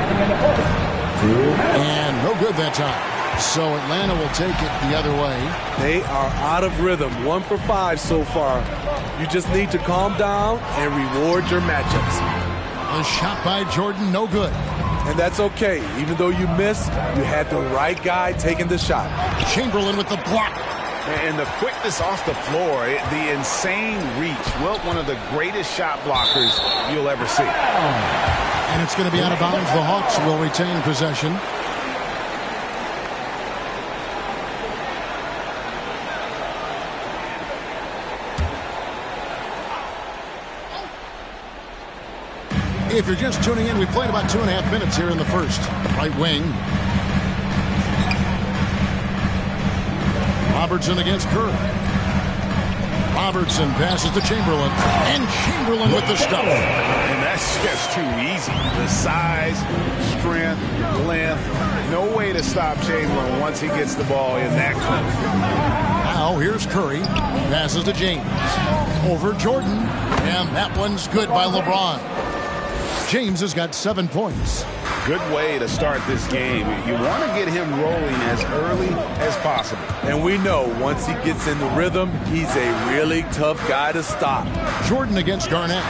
Speaker 16: And no good that time. So Atlanta will take it the other way.
Speaker 19: They are out of rhythm. 1 for 5 so far. You just need to calm down and reward your matchups.
Speaker 16: A shot by Jordan, no good.
Speaker 19: And that's okay. Even though you missed, you had the right guy taking the shot.
Speaker 16: Chamberlain with the block.
Speaker 17: And the quickness off the floor, the insane reach. Wilt, one of the greatest shot blockers you'll ever see.
Speaker 16: And it's going to be out of bounds. The Hawks will retain possession. If you're just tuning in, we played about 2.5 minutes here in the first. Right wing. Robertson against Curry. Robertson passes to Chamberlain. And Chamberlain with the stuff.
Speaker 17: And that's just too easy. The size, strength, length. No way to stop Chamberlain once he gets the ball in that close.
Speaker 16: Now here's Curry. Passes to James. Over Jordan. And that one's good by LeBron. James has got 7 points.
Speaker 17: Good way to start this game. You want to get him rolling as early as possible.
Speaker 19: And we know once he gets in the rhythm, he's a really tough guy to stop.
Speaker 16: Jordan against Garnett.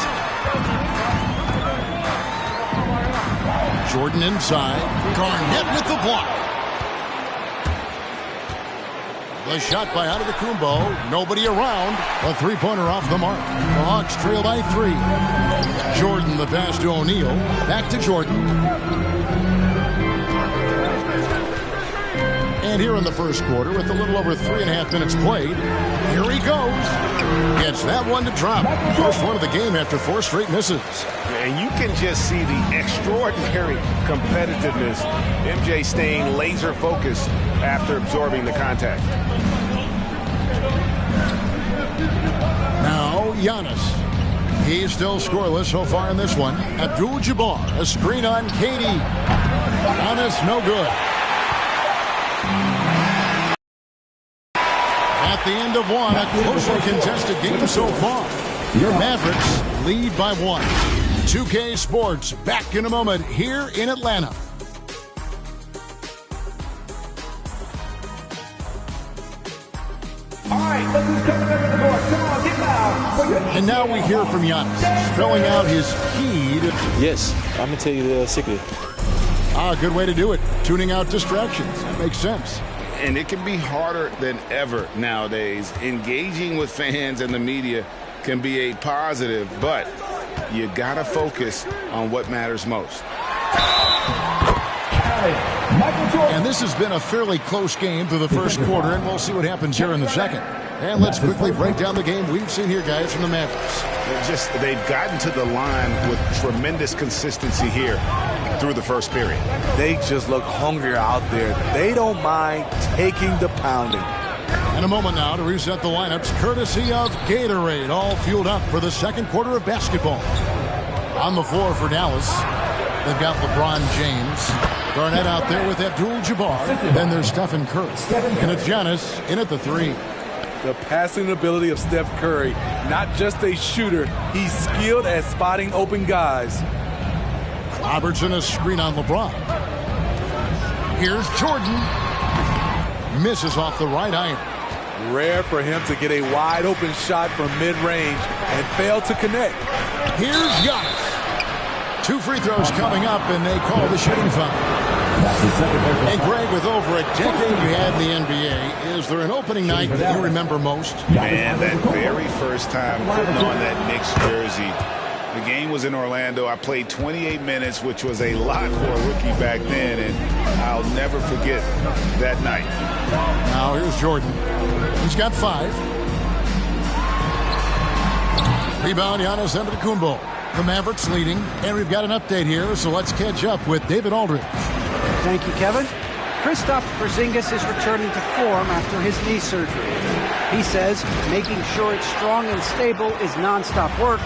Speaker 16: Jordan inside. Garnett with the block. The shot by Antetokounmpo. Nobody around. A three-pointer off the mark. The Hawks trail by 3. Jordan the pass to O'Neal. Back to Jordan. And here in the first quarter, with a little over 3.5 minutes played, here he goes. Gets that one to drop. First one of the game after 4 straight misses.
Speaker 17: And you can just see the extraordinary competitiveness. MJ staying laser focused after absorbing the contact.
Speaker 16: Now Giannis. He's still scoreless so far in this one. Abdul-Jabbar, a screen on KD. Giannis, no good. At the end of one, a closely contested game so far. Your Mavericks lead by 1. 2K Sports back in a moment here in Atlanta. And now we hear from Giannis, spelling out his key to...
Speaker 21: Yes, I'm going to tell you the secret.
Speaker 16: Good way to do it. Tuning out distractions. That makes sense.
Speaker 17: And it can be harder than ever nowadays. Engaging with fans and the media can be a positive, but you got to focus on what matters most.
Speaker 16: And this has been a fairly close game through the first quarter, and we'll see what happens here in the second. And let's quickly break down the game we've seen here, guys, from the Mavericks.
Speaker 17: They've gotten to the line with tremendous consistency here through the first period.
Speaker 19: They just look hungrier out there. They don't mind taking the pounding.
Speaker 16: And a moment now to reset the lineups, courtesy of Gatorade, all fueled up for the second quarter of basketball. On the floor for Dallas, they've got LeBron James. Garnett out there with Abdul-Jabbar. Then there's Stephen Curry. And it's Giannis in at the 3.
Speaker 19: The passing ability of Steph Curry, not just a shooter, he's skilled at spotting open guys.
Speaker 16: Robertson, a screen on LeBron. Here's Jordan. Misses off the right iron.
Speaker 19: Rare for him to get a wide open shot from mid-range and fail to connect.
Speaker 16: Here's Giannis. 2 free throws coming up, and they call the shooting foul. Hey, Greg, with over a decade you had in the NBA, is there an opening night that you remember most?
Speaker 17: Man, that very first time putting on that Knicks jersey. The game was in Orlando. I played 28 minutes, which was a lot for a rookie back then, and I'll never forget that night.
Speaker 16: Now here's Jordan. He's got 5. Rebound, Giannis Antetokounmpo. The Mavericks leading, and we've got an update here, so let's catch up with David Aldridge.
Speaker 20: Thank you, Kevin. Kristaps Porzingis is returning to form after his knee surgery. He says making sure it's strong and stable is nonstop work.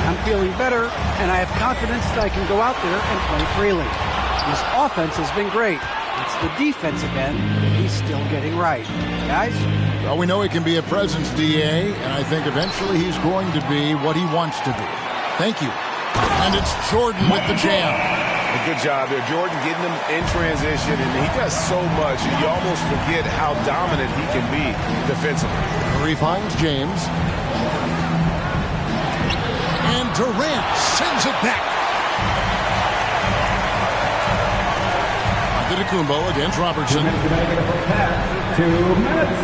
Speaker 20: I'm feeling better, and I have confidence that I can go out there and play freely. His offense has been great. It's the defensive end that he's still getting right. Guys?
Speaker 16: Well, we know he can be a presence, DA, and I think eventually he's going to be what he wants to be. Thank you. And it's Jordan with the jam.
Speaker 17: A good job there. Jordan getting him in transition, and he does so much, you almost forget how dominant he can be defensively.
Speaker 16: Murray finds James. And Durant sends it back. Antetokounmpo against Robertson.
Speaker 10: 2 minutes.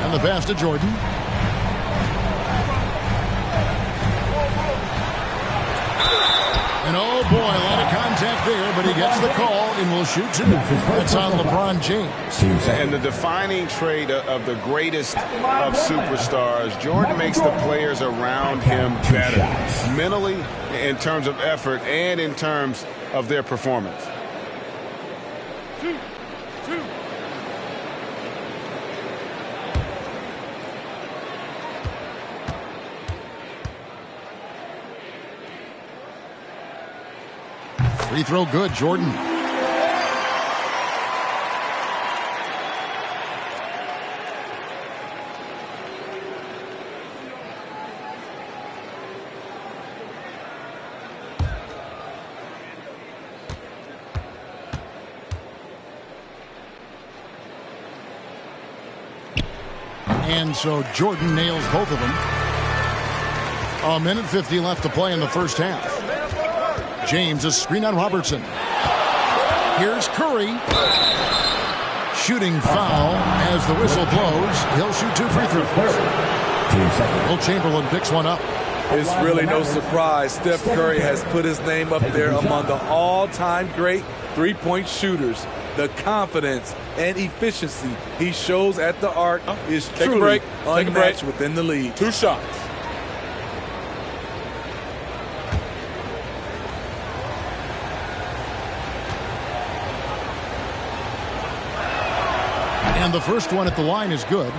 Speaker 16: And the pass to Jordan. And oh boy, a lot of contact there, but he gets the call and will shoot 2. That's on LeBron James.
Speaker 17: And the defining trait of the greatest of superstars, Jordan makes the players around him better. Mentally, in terms of effort, and in terms of their performance.
Speaker 10: 2.
Speaker 16: Free throw good, Jordan. And so Jordan nails both of them. 1:50 left to play in the first half. James, a screen on Robertson. Here's Curry. Shooting foul as the whistle blows. He'll shoot 2 free throws. Will Chamberlain picks one up.
Speaker 19: It's really no surprise. Steph Curry has put his name up there among the all-time great three-point shooters. The confidence and efficiency he shows at the arc is truly unmatched within the league.
Speaker 7: 2 shots.
Speaker 16: And the first one at the line is good.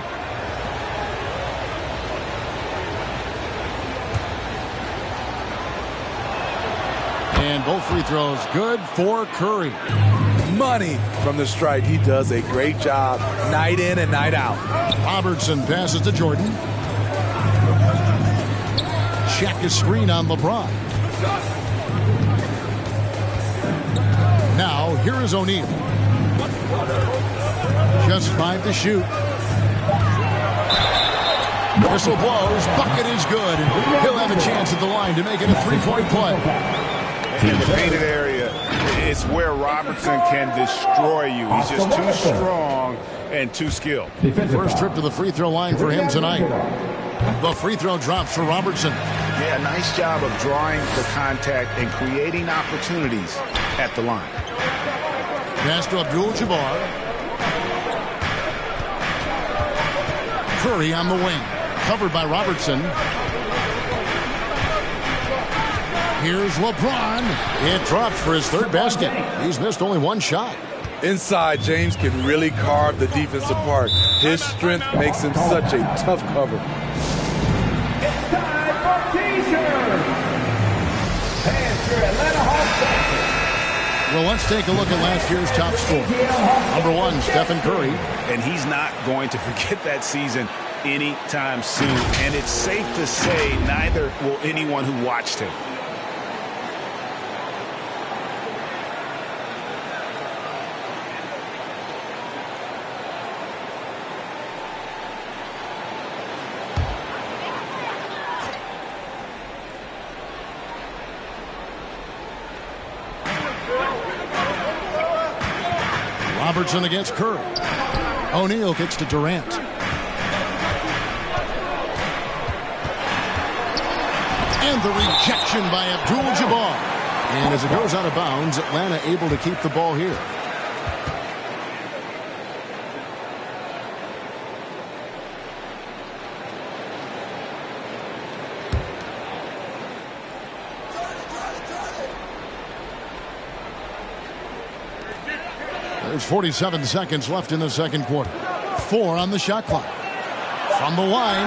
Speaker 16: And both free throws good for Curry.
Speaker 19: Money from the stripe. He does a great job night in and night out.
Speaker 16: Robertson passes to Jordan. Check his screen on LeBron. Now here is O'Neal. Just 5 to shoot. Whistle blows. Bucket is good. He'll have a chance at the line to make it a 3-point play.
Speaker 17: In the painted area, it's where Robertson can destroy you. He's just too strong and too skilled.
Speaker 16: First trip to the free throw line for him tonight. The free throw drops for Robertson.
Speaker 17: Yeah, nice job of drawing the contact and creating opportunities at the line.
Speaker 16: Pass to Abdul-Jabbar. Curry on the wing. Covered by Robertson. Here's LeBron. It drops for his 3rd basket. He's missed only 1 shot.
Speaker 19: Inside, James can really carve the defense apart. His strength makes him such a tough cover.
Speaker 10: It's time for T-shirts. Pants your Atlanta Hawks.
Speaker 16: Well, let's take a look at last year's top scorer. Number 1, Stephen Curry.
Speaker 17: And he's not going to forget that season anytime soon. And it's safe to say neither will anyone who watched him.
Speaker 16: Robertson against Curry. O'Neal kicks to Durant. And the rejection by Abdul-Jabbar. And as it goes out of bounds, Atlanta able to keep the ball here. There's 47 seconds left in the second quarter. 4 on the shot clock. From the line.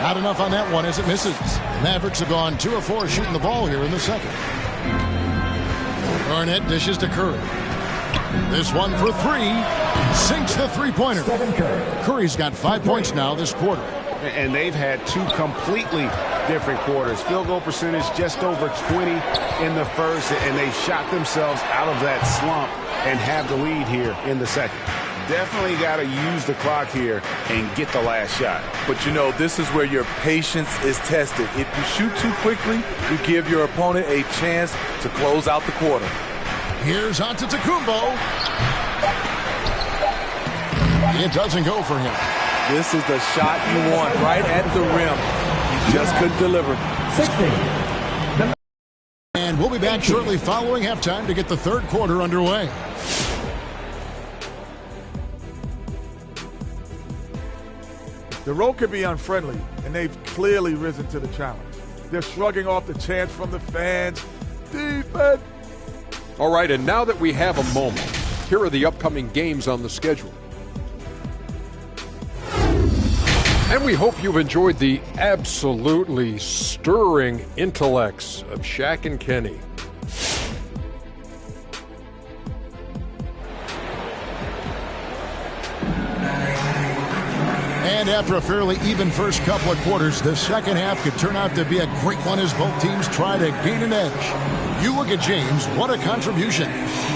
Speaker 16: Not enough on that one as it misses. The Mavericks have gone 2 of 4 shooting the ball here in the second. Garnett dishes to Curry. This one for three. Sinks the three-pointer. Curry's got 5 points now this quarter.
Speaker 17: And they've had two completely different quarters. Field goal percentage just over 20 in the first, and they shot themselves out of that slump and have the lead here in the second. Definitely got to use the clock here and get the last shot.
Speaker 19: But you know, this is where your patience is tested. If you shoot too quickly, you give your opponent a chance to close out the quarter.
Speaker 16: Here's Antetokounmpo. It doesn't go for him.
Speaker 19: This is the shot you want right at the rim. He just couldn't deliver.
Speaker 16: 60. And we'll be back shortly following halftime to get the third quarter underway.
Speaker 3: The road can be unfriendly, and they've clearly risen to the challenge. They're shrugging off the chants from the fans. Defense!
Speaker 12: All right, and now that we have a moment, here are the upcoming games on the schedule. And we hope you've enjoyed the absolutely stirring intellects of Shaq and Kenny.
Speaker 16: And after a fairly even first couple of quarters, the second half could turn out to be a great one as both teams try to gain an edge. You look at James, what a contribution.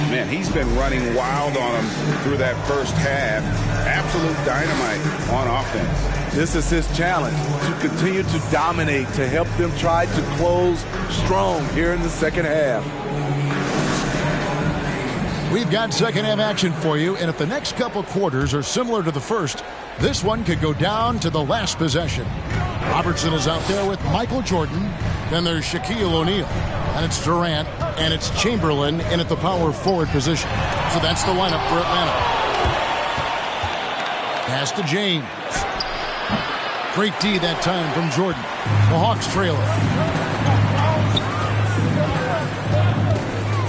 Speaker 17: Man, he's been running wild on him through that first half. Absolute dynamite on offense.
Speaker 19: This is his challenge, to continue to dominate, to help them try to close strong here in the second half.
Speaker 16: We've got second half action for you, and if the next couple quarters are similar to the first, this one could go down to the last possession. Robertson is out there with Michael Jordan. Then there's Shaquille O'Neal. And it's Durant. And it's Chamberlain in at the power forward position. So that's the lineup for Atlanta. Pass to James. Great D that time from Jordan. The Hawks trailer.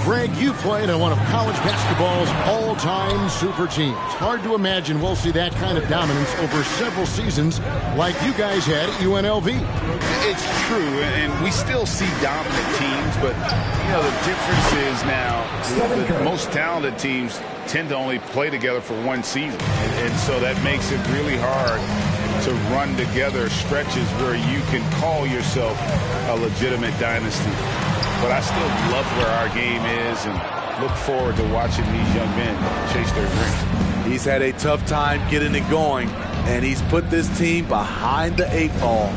Speaker 16: Greg, you played on one of college basketball's all-time super teams. Hard to imagine we'll see that kind of dominance over several seasons like you guys had at UNLV.
Speaker 17: It's true, and we still see dominant teams, but you know the difference is now the most talented teams tend to only play together for one season, and so that makes it really hard to run together stretches where you can call yourself a legitimate dynasty. But I still love where our game is and look forward to watching these young men chase their dreams.
Speaker 19: He's had a tough time getting it going, and he's put this team behind the 8 ball.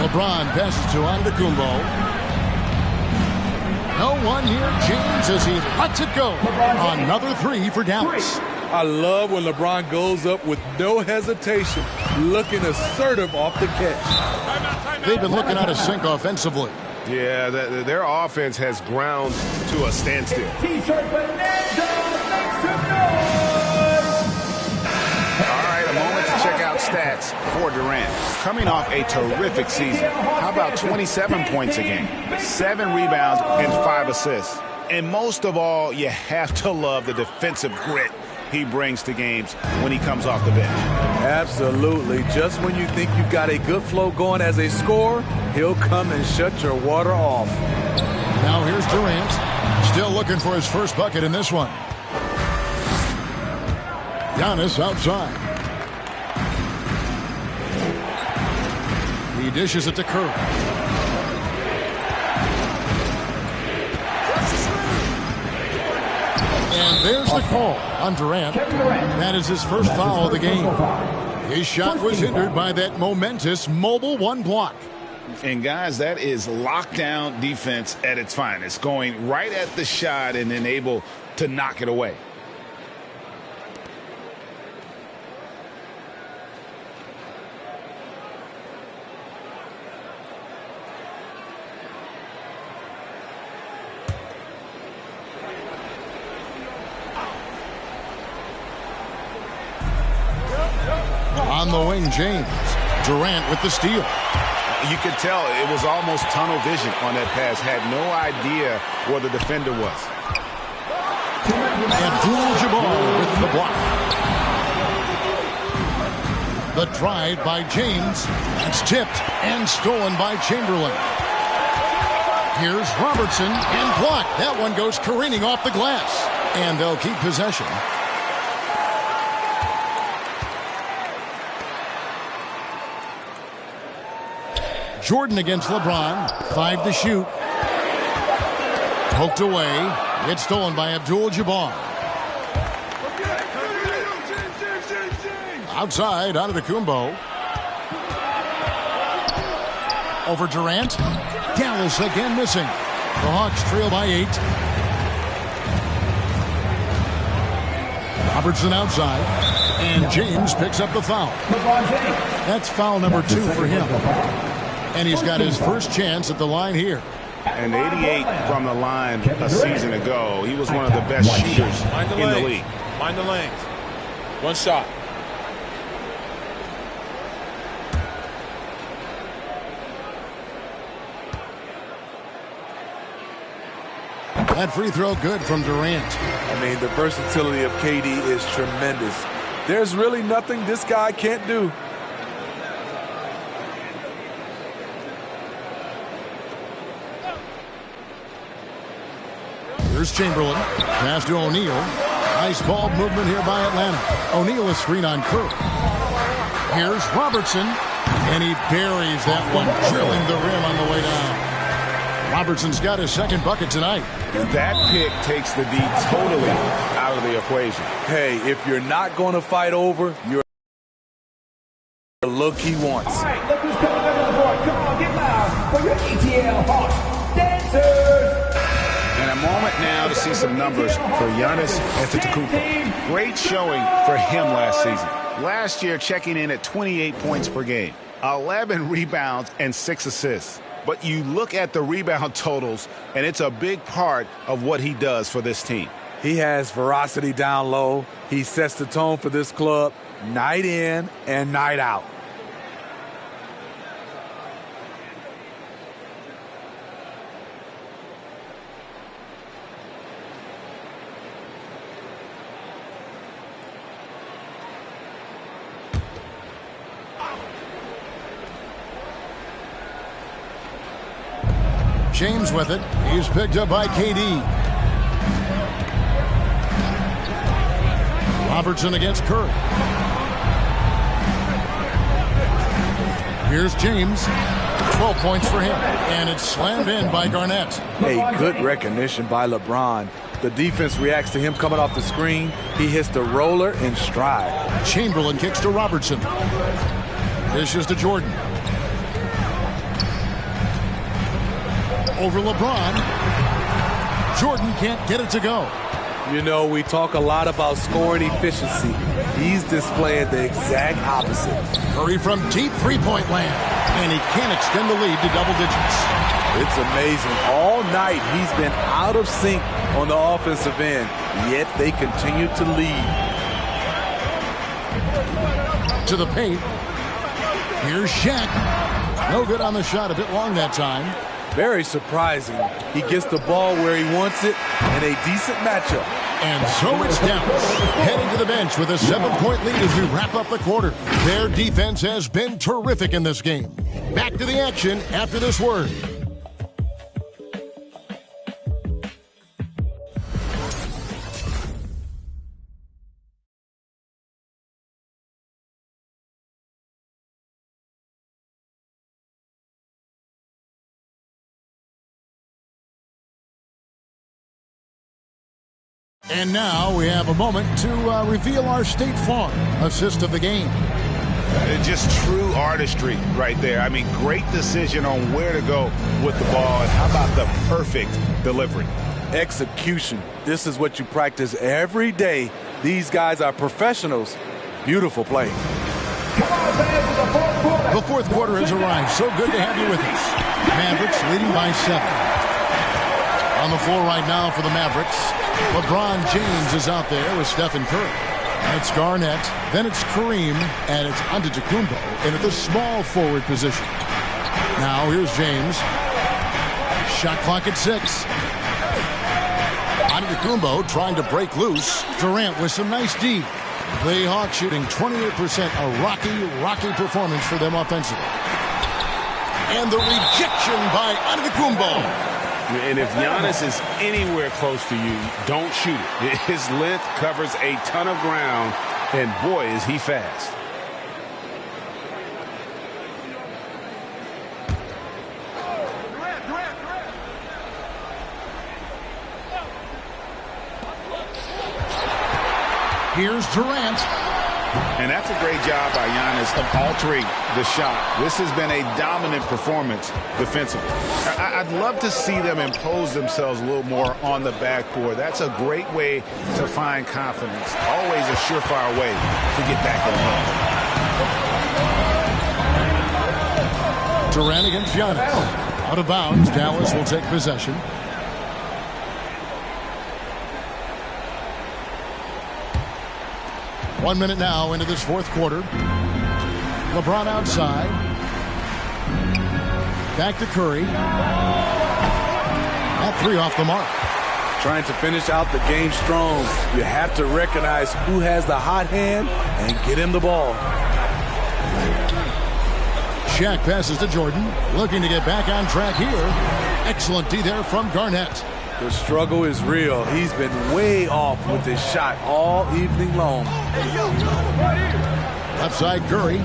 Speaker 16: LeBron passes to Antetokounmpo. No one near James as he lets it go. Another three for Dallas.
Speaker 19: I love when LeBron goes up with no hesitation, looking assertive off the catch.
Speaker 16: They've been looking out of sync offensively.
Speaker 17: Yeah, their offense has ground to a standstill.
Speaker 10: T-shirt Bonanza makes some noise.
Speaker 17: All right, a moment to check out stats for Durant. Coming off a terrific season. How about 27 points a game, 7 rebounds, and 5 assists? And most of all, you have to love the defensive grit he brings to games when he comes off the bench.
Speaker 19: Absolutely. Just when you think you've got a good flow going as a scorer, he'll come and shut your water off.
Speaker 16: Now here's Durant, still looking for his first bucket in this one. Giannis outside. He dishes it to Curry. And there's the call on Durant. That is his first foul of the game. His shot was hindered by that momentous mobile one block.
Speaker 17: And guys, that is lockdown defense at its finest, going right at the shot and then able to knock it away.
Speaker 16: On the wing, James. Durant with the steal.
Speaker 17: You could tell it was almost tunnel vision on that pass. Had no idea where the defender was.
Speaker 16: Abdul-Jabbar with the block. The drive by James. It's tipped and stolen by Chamberlain. Here's Robertson and blocked. That one goes careening off the glass. And they'll keep possession. Jordan against LeBron. 5 to shoot. Poked away. It's stolen by Abdul-Jabbar. Outside, Antetokounmpo. Over Durant. Dallas again missing. The Hawks trail by 8. Robertson outside. And James picks up the foul. That's foul number 2 for him. And he's got his first chance at the line here.
Speaker 17: And 88 from the line a season ago. He was one of the best shooters in the league.
Speaker 2: Mind the lanes. One shot.
Speaker 16: That free throw good from Durant.
Speaker 19: I mean, the versatility of KD is tremendous. There's really nothing this guy can't do.
Speaker 16: Here's Chamberlain. Pass to O'Neal. Nice ball movement here by Atlanta. O'Neal a screen on Curry. Here's Robertson. And he buries that one, drilling the rim on the way down. Robertson's got his second bucket tonight.
Speaker 17: That pick takes the D totally out of the equation.
Speaker 19: Hey, if you're not going to fight over, you're the look he wants.
Speaker 10: All right, look who's coming over the board. Come on, get loud for your ETL Hawks dancers.
Speaker 17: And a moment now to see some numbers for Giannis Antetokounmpo. Great showing for him last season. Last year, checking in at 28 points per game, 11 rebounds, and 6 assists. But you look at the rebound totals, and it's a big part of what he does for this team.
Speaker 19: He has ferocity down low. He sets the tone for this club night in and night out.
Speaker 16: James with it. He's picked up by KD. Robertson against Curry. Here's James. 12 points for him. And it's slammed in by Garnett.
Speaker 19: Hey, good recognition by LeBron. The defense reacts to him coming off the screen. He hits the roller in stride.
Speaker 16: Chamberlain kicks to Robertson. Dishes to Jordan. Over LeBron. Jordan can't get it to go.
Speaker 19: You know, we talk a lot about scoring efficiency. He's displaying the exact opposite.
Speaker 16: Curry from deep three-point land. And he can't extend the lead to double digits.
Speaker 19: It's amazing. All night he's been out of sync on the offensive end, yet they continue to lead.
Speaker 16: To the paint. Here's Shaq. No good on the shot. A bit long that time.
Speaker 19: Very surprising. He gets the ball where he wants it in a decent matchup.
Speaker 16: And so it's Dallas heading to the bench with a 7-point lead as we wrap up the quarter. Their defense has been terrific in this game. Back to the action after this word. And now we have a moment to reveal our State Farm assist of the game.
Speaker 17: Just true artistry right there. I mean, great decision on where to go with the ball. And how about the perfect delivery?
Speaker 19: Execution. This is what you practice every day. These guys are professionals. Beautiful play.
Speaker 16: The fourth quarter has arrived. So good to have you with us. Mavericks leading by 7. On the floor right now for the Mavericks, LeBron James is out there with Stephen Curry. It's Garnett, then it's Kareem, and it's Antetokounmpo in at the small forward position. Now here's James. Shot clock at 6. Antetokounmpo trying to break loose. Durant with some nice D. The Hawks shooting 28%, a rocky performance for them offensively. And the rejection by Antetokounmpo.
Speaker 17: And if Giannis is anywhere close to you, don't shoot it. His length covers a ton of ground, and boy, is he fast.
Speaker 16: Here's Durant.
Speaker 17: And that's a great job by Giannis of altering the shot. This has been a dominant performance defensively. I'd love to see them impose themselves a little more on the backboard. That's a great way to find confidence. Always a surefire way to get back in the game.
Speaker 16: Durant against Giannis. Out of bounds. Dallas will take possession. One minute now into this fourth quarter. LeBron outside. Back to Curry. That three off the mark.
Speaker 19: Trying to finish out the game strong. You have to recognize who has the hot hand and get him the ball.
Speaker 16: Shaq passes to Jordan. Looking to get back on track here. Excellent D there from Garnett.
Speaker 19: The struggle is real. He's been way off with his shot all evening long.
Speaker 16: Left side Curry.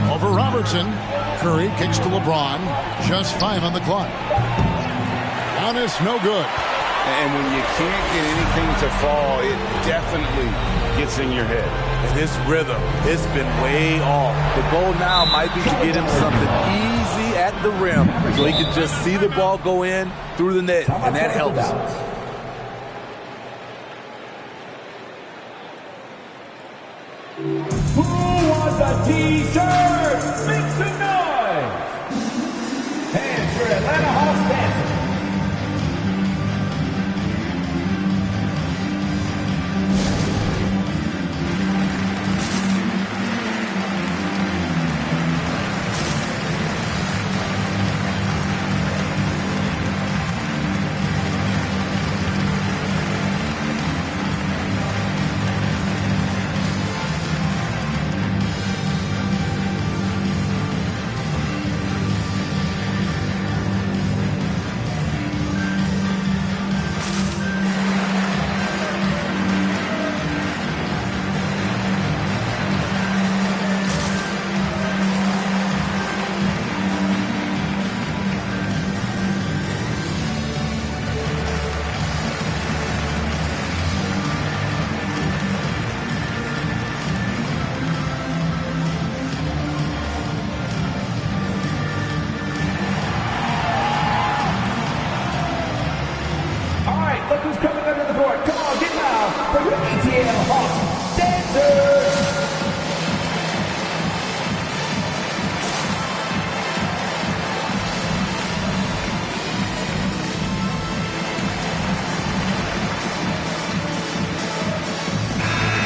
Speaker 16: Over Robertson. Curry kicks to LeBron. Just 5 on the clock. Giannis, no good.
Speaker 17: And when you can't get anything to fall, it definitely gets in your head.
Speaker 19: And his rhythm, it's been way off. The goal now might be to get him something easy at the rim so he can just see the ball go in through the net, and that helps.
Speaker 10: Who wants a t-shirt? Make some noise! Hands for Atlanta Hawks dancing. Look who's coming under the court. Come on, get loud for the ATL Hawks dancers.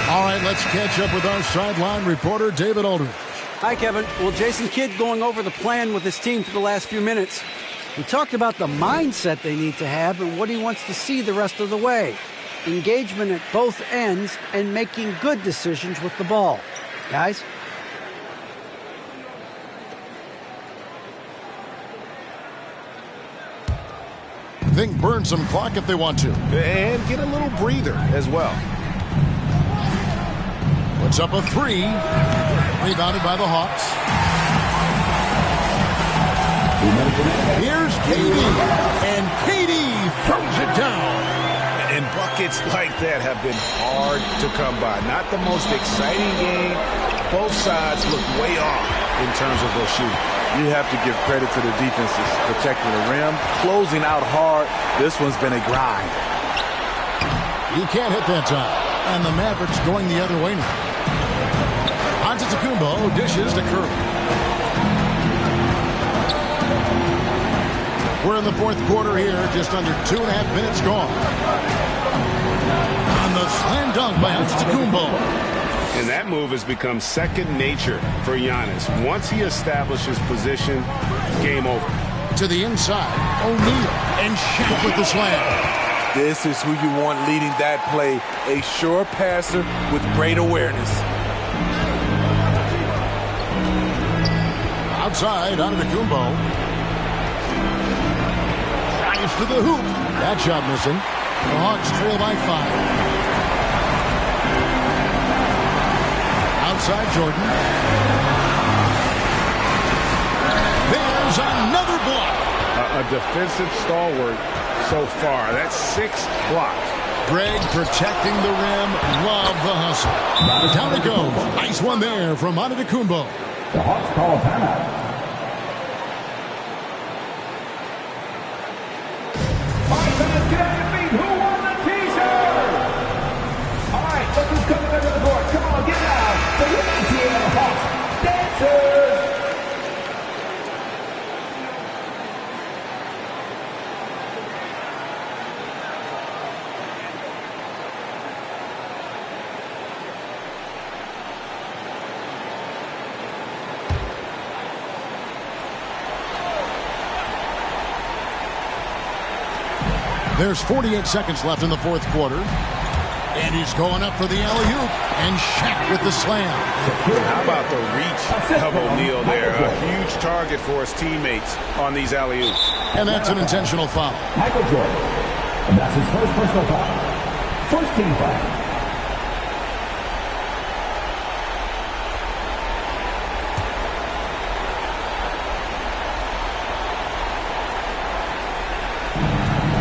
Speaker 16: All right, let's catch up with our sideline reporter, David Aldridge.
Speaker 20: Hi, Kevin. Well, Jason Kidd going over the plan with his team for the last few minutes. We talked about the mindset they need to have and what he wants to see the rest of the way. Engagement at both ends and making good decisions with the ball. Guys?
Speaker 16: Think burn some clock if they want to.
Speaker 17: And get a little breather as well.
Speaker 16: Puts up a three. Rebounded by the Hawks. Here's KD. And KD throws it down.
Speaker 17: And buckets like that have been hard to come by. Not the most exciting game. Both sides look way off in terms of their shooting.
Speaker 19: You have to give credit to the defenses, protecting the rim, closing out hard. This one's been a grind.
Speaker 16: He can't hit that time. And the Mavericks going the other way now. Antetokounmpo dishes to Curry. We're in the fourth quarter here, just under 2.5 minutes gone. On the slam dunk by Antetokounmpo.
Speaker 17: And that move has become second nature for Giannis. Once he establishes position, game over.
Speaker 16: To the inside, O'Neal and Shaq with the slam.
Speaker 19: This is who you want leading that play. A sure passer with great awareness.
Speaker 16: outside, Antetokounmpo. Drives to the hoop. That shot missing. The Hawks trail by 5. Outside Jordan. There's another block.
Speaker 17: A defensive stalwart so far. That's 6 blocks.
Speaker 16: Greg protecting the rim. Love the hustle. Down it goes. Nice one there from Antetokounmpo.
Speaker 10: The Hawks call a timeout. 5 minutes, get on your feet. Who won the t-shirt? All right, look who's coming under the board. Come on, get out. The ATL Hawks dancers.
Speaker 16: There's 48 seconds left in the fourth quarter. And he's going up for the alley-oop. And Shaq with the slam.
Speaker 17: How about the reach of O'Neal there? A huge target for his teammates on these alley-oops.
Speaker 16: And that's an intentional foul.
Speaker 10: Michael Jordan. And that's his first personal foul. First team foul.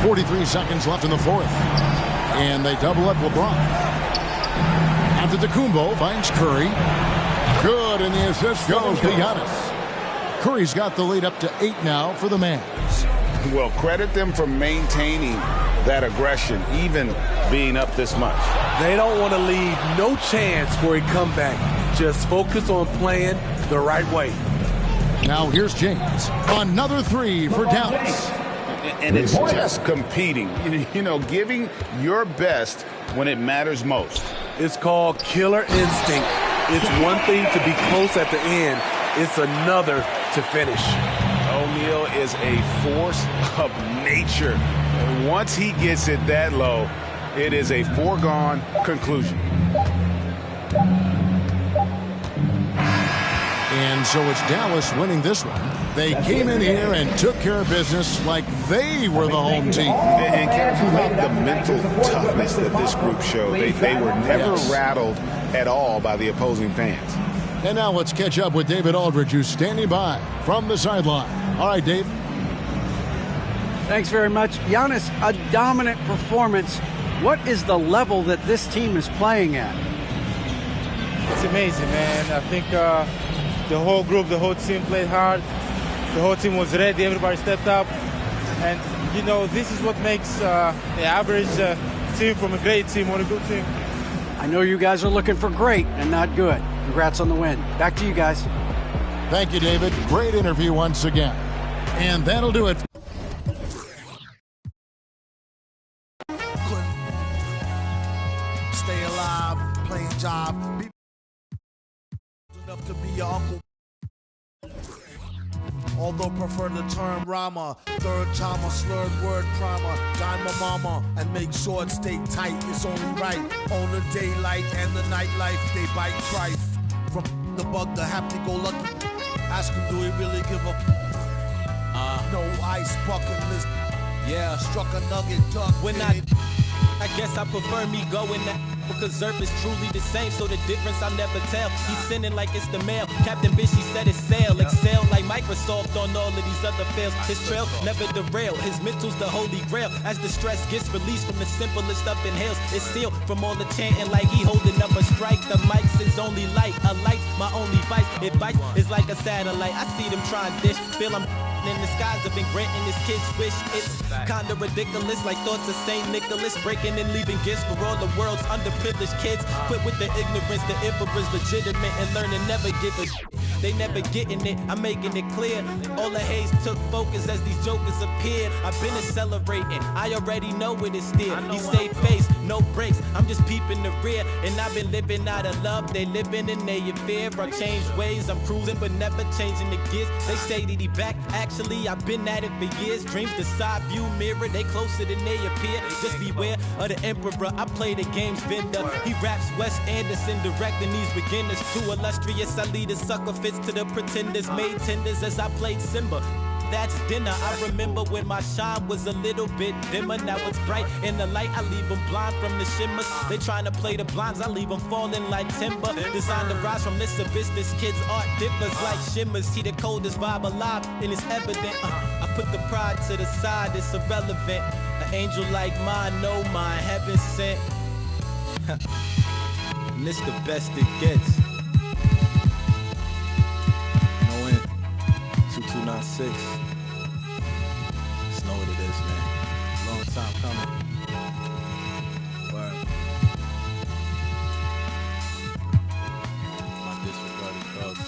Speaker 16: .43 seconds left in the fourth. And they double up LeBron. Antetokounmpo finds Curry. Good, and the assist goes to Giannis. Curry's got the lead up to 8 now for the Mavs.
Speaker 17: Well, credit them for maintaining that aggression, even being up this much.
Speaker 19: They don't want to leave no chance for a comeback. Just focus on playing the right way.
Speaker 16: Now here's James. Another 3 for Dallas.
Speaker 17: And it's just competing, you know, giving your best when it matters most.
Speaker 19: It's called killer instinct. It's one thing to be close at the end. It's another to finish.
Speaker 17: O'Neal is a force of nature. And once he gets it that low, it is a foregone conclusion.
Speaker 16: And so it's Dallas winning this one. They came in here and took care of business like they were the home team.
Speaker 17: And Kevin, about the mental toughness that this group showed. They were never rattled at all by the opposing fans.
Speaker 16: And now let's catch up with David Aldridge, who's standing by from the sideline. All right, Dave.
Speaker 20: Thanks very much. Giannis, a dominant performance. What is the level that this team is playing at?
Speaker 6: It's amazing, man. I think the whole group, the whole team played hard. The whole team was ready. Everybody stepped up. And, you know, this is what makes the average team from a great team or a good team.
Speaker 20: I know you guys are looking for great and not good. Congrats on the win. Back to you guys.
Speaker 16: Thank you, David. Great interview once again. And that'll do it.
Speaker 22: Stay alive, playing job. Enough to be your uncle. Although prefer the term rama, third time a slurred word primer. Dime my mama and make sure it stay tight. It's only right on the daylight and the nightlife. They bite trife from the bug to happy-go-lucky. Ask him, do he really give a no ice bucket list? Yeah, struck a nugget duck.
Speaker 23: When I guess I prefer me going that. Because Zerp is truly the same, so the difference I'll never tell. He's sending like it's the mail. Captain Bishy said it's sail. Excel like Microsoft on all of these other fails. His trail never derail. His mental's the holy grail. As the stress gets released from the simplest up inhales, it's sealed from all the chanting like he holding up a strike. The mic's his only light. A light's my only vice. Advice is like a satellite. I see them trying dish. Feel I'm in the skies have been granting his kids wish. It's kinda ridiculous, like thoughts of St. Nicholas breaking and leaving gifts for all the world's underprivileged kids. Quit with the ignorance, the emperor's legitimate and learn to never give a They never getting it, I'm making it clear. All the haze took focus as these jokers appeared. I've been accelerating, I already know it is still. He stayed face, no brakes, I'm just peeping the rear. And I've been living out of love, they living in their fear. I changed ways, I'm cruising but never changing the gears. They say that he back, actually I've been at it for years. Dreams the side view mirror, they closer than they appear. Just beware of the emperor, I play the game's vendor. He raps Wes Anderson, directing these beginners. Too illustrious, I lead a sucker fit tenders to the pretenders, made tenders as I played Simba. That's dinner. I remember when my shine was a little bit dimmer. Now it's bright in the light. I leave them blind from the shimmers. They trying to play the blinds. I leave them falling like timber. Designed to rise from this abyss. This kid's art differs like shimmers. He the coldest vibe alive, and it's evident. I put the pride to the side. It's irrelevant. An angel like mine, no mine, heaven sent. And this the best it gets. No in 2296. Just know what it is, man. Long time coming. Word. My disregarded thugs.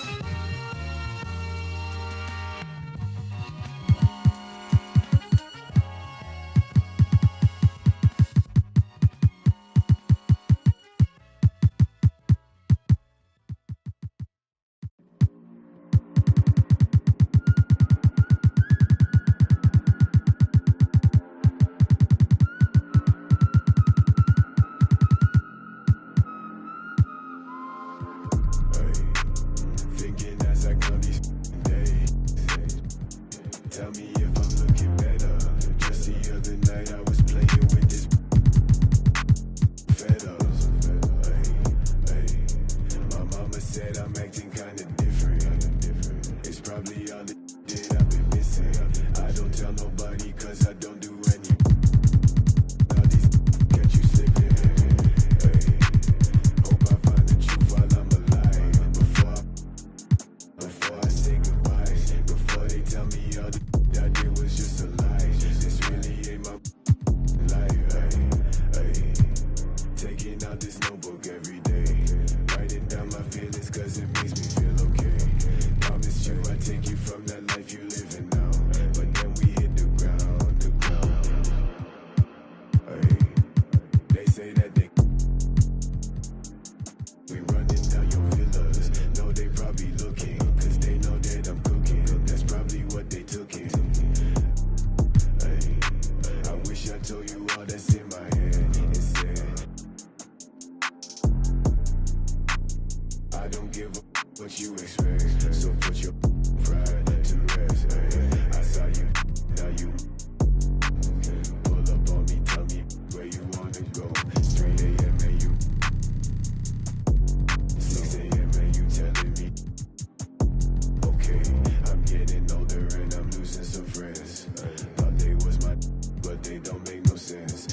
Speaker 8: Thinking as I count these days. Tell me if I'm looking better. Just the other night I was playing with this fed up. My mama said I'm acting kinda different. It's probably all the shit I've been missing. I don't tell nobody cause I don't do any. All these catch you slipping. Hope I find the truth while I'm alive. Before I say goodbye, before they tell me all the I did was just a lie. This really ain't my life. Taking out this notebook every day, writing down my feelings cause it makes me feel okay. Promise you I take you from that life you living now, but then we hit the ground, They say that we running down your villas. No, they probably looking, cause they know that I'm cooking. That's probably what they took it. I wish I told you all that's in my head. Instead, I don't give a what you expect. So put your pride to rest. I saw you, now you pull up on me, tell me where you wanna go. It's 3 a.m. and you 6 a.m. and you telling me, okay, I'm getting older and I'm losing some friends. Thought they was my, but they don't make no sense.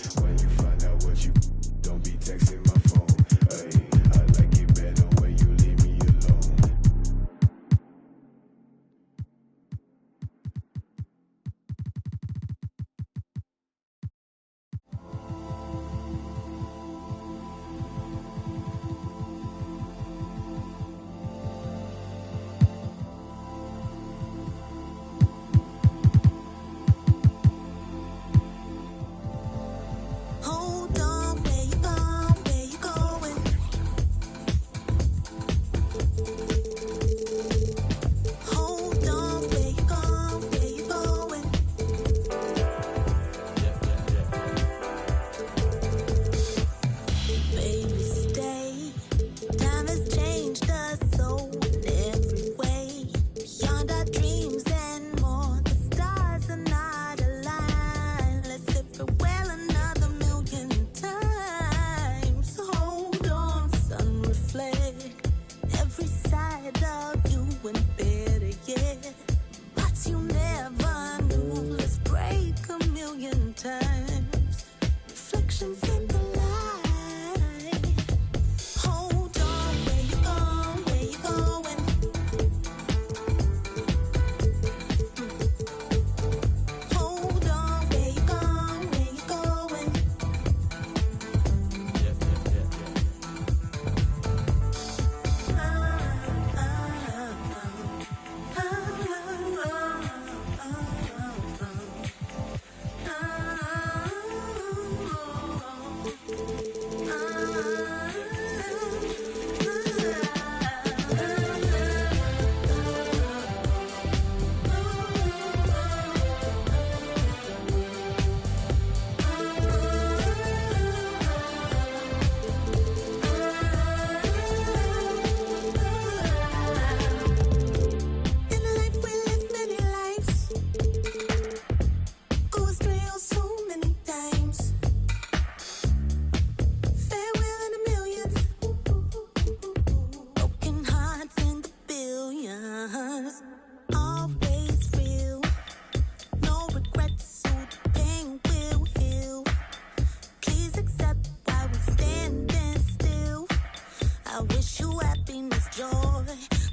Speaker 4: wish you happiness, joy,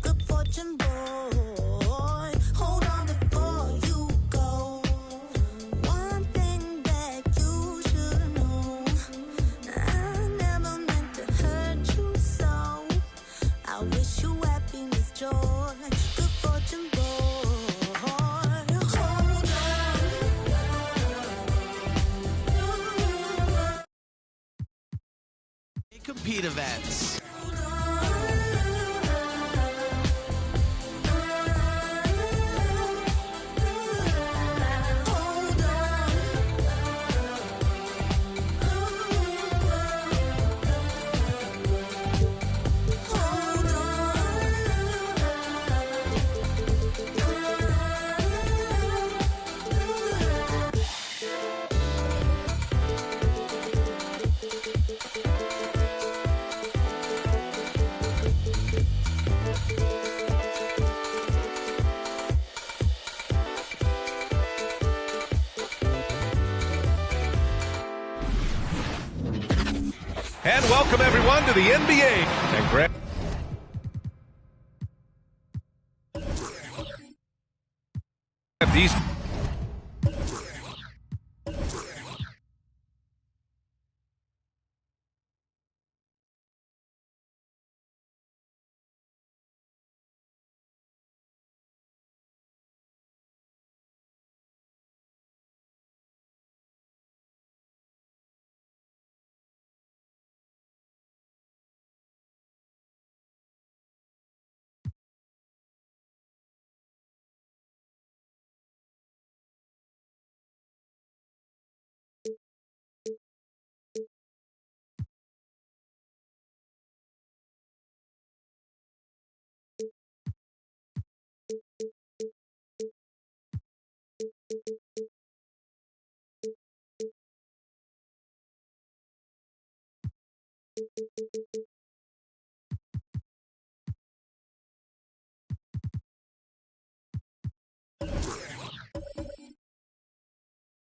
Speaker 4: good fortune, boy. Hold on before you go. One thing that you should know, I never meant to hurt you so. I wish you happiness, joy, good fortune, boy.
Speaker 13: Compete events.
Speaker 7: And welcome everyone to the NBA. And grab these.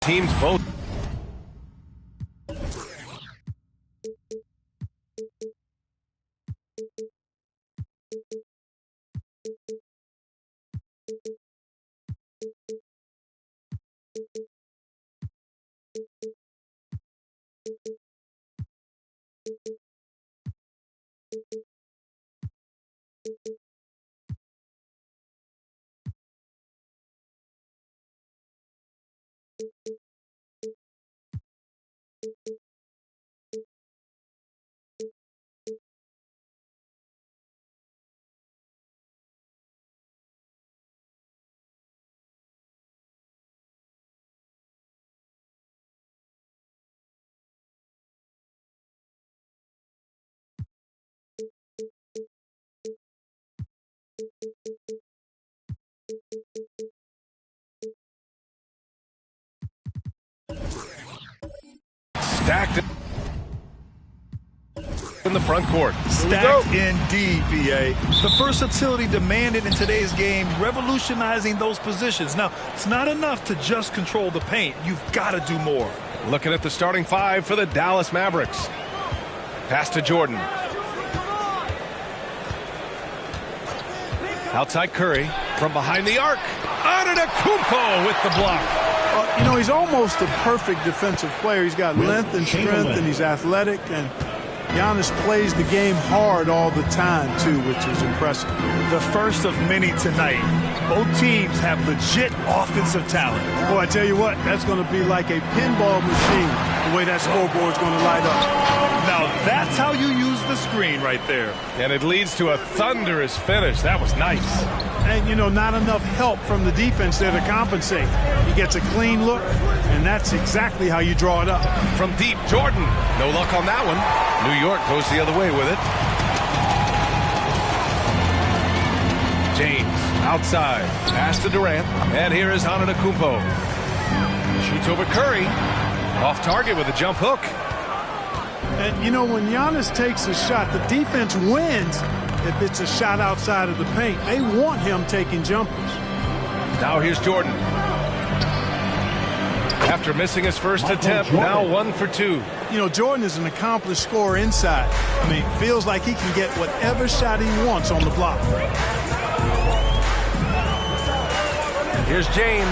Speaker 7: Teams both. Stacked in the front court.
Speaker 1: Stacked indeed, BA. The versatility demanded in today's game, revolutionizing those positions. Now, it's not enough to just control the paint. You've got to do more.
Speaker 7: Looking at the starting five for the Dallas Mavericks. Pass to Jordan. Outside Curry from behind the arc. Antetokounmpo with the block.
Speaker 9: You know, he's almost a perfect defensive player. He's got length and strength, and he's athletic, and Giannis plays the game hard all the time, too, which is impressive.
Speaker 1: The first of many tonight. Both teams have legit offensive talent.
Speaker 9: Boy, I tell you what, that's going to be like a pinball machine, the way that scoreboard's going to light up.
Speaker 1: Now, that's how you use the screen right there.
Speaker 7: And it leads to a thunderous finish. That was nice.
Speaker 9: And, you know, not enough help from the defense there to compensate. He gets a clean look, and that's exactly how you draw it up.
Speaker 7: From deep, Jordan. No luck on that one. New York goes the other way with it. James outside. Pass to Durant. And here is Antetokounmpo. Shoots over Curry. Off target with a jump hook.
Speaker 9: And, you know, when Giannis takes a shot, the defense wins if it's a shot outside of the paint. They want him taking jumpers.
Speaker 7: Now here's Jordan. After missing his first attempt, now 1 for 2.
Speaker 9: You know, Jordan is an accomplished scorer inside. I mean, feels like he can get whatever shot he wants on the block.
Speaker 7: Here's James.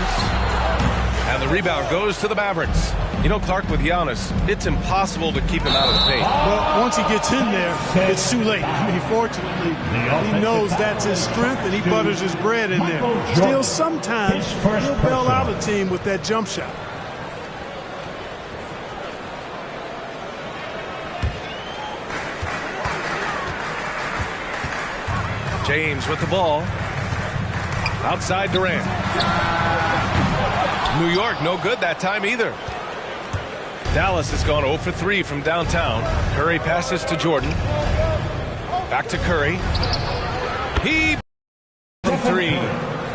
Speaker 7: And the rebound goes to the Mavericks. You know, Clark, with Giannis, it's impossible to keep him out of the paint.
Speaker 9: Well, once he gets in there, it's too late. I mean, fortunately, he knows that's his strength, and he butters his bread in there. Still, sometimes he'll bail out a team with that jump shot.
Speaker 7: James with the ball. Outside Durant. New York, no good that time either. Dallas has gone 0 for 3 from downtown. Curry passes to Jordan. Back to Curry. He from 3.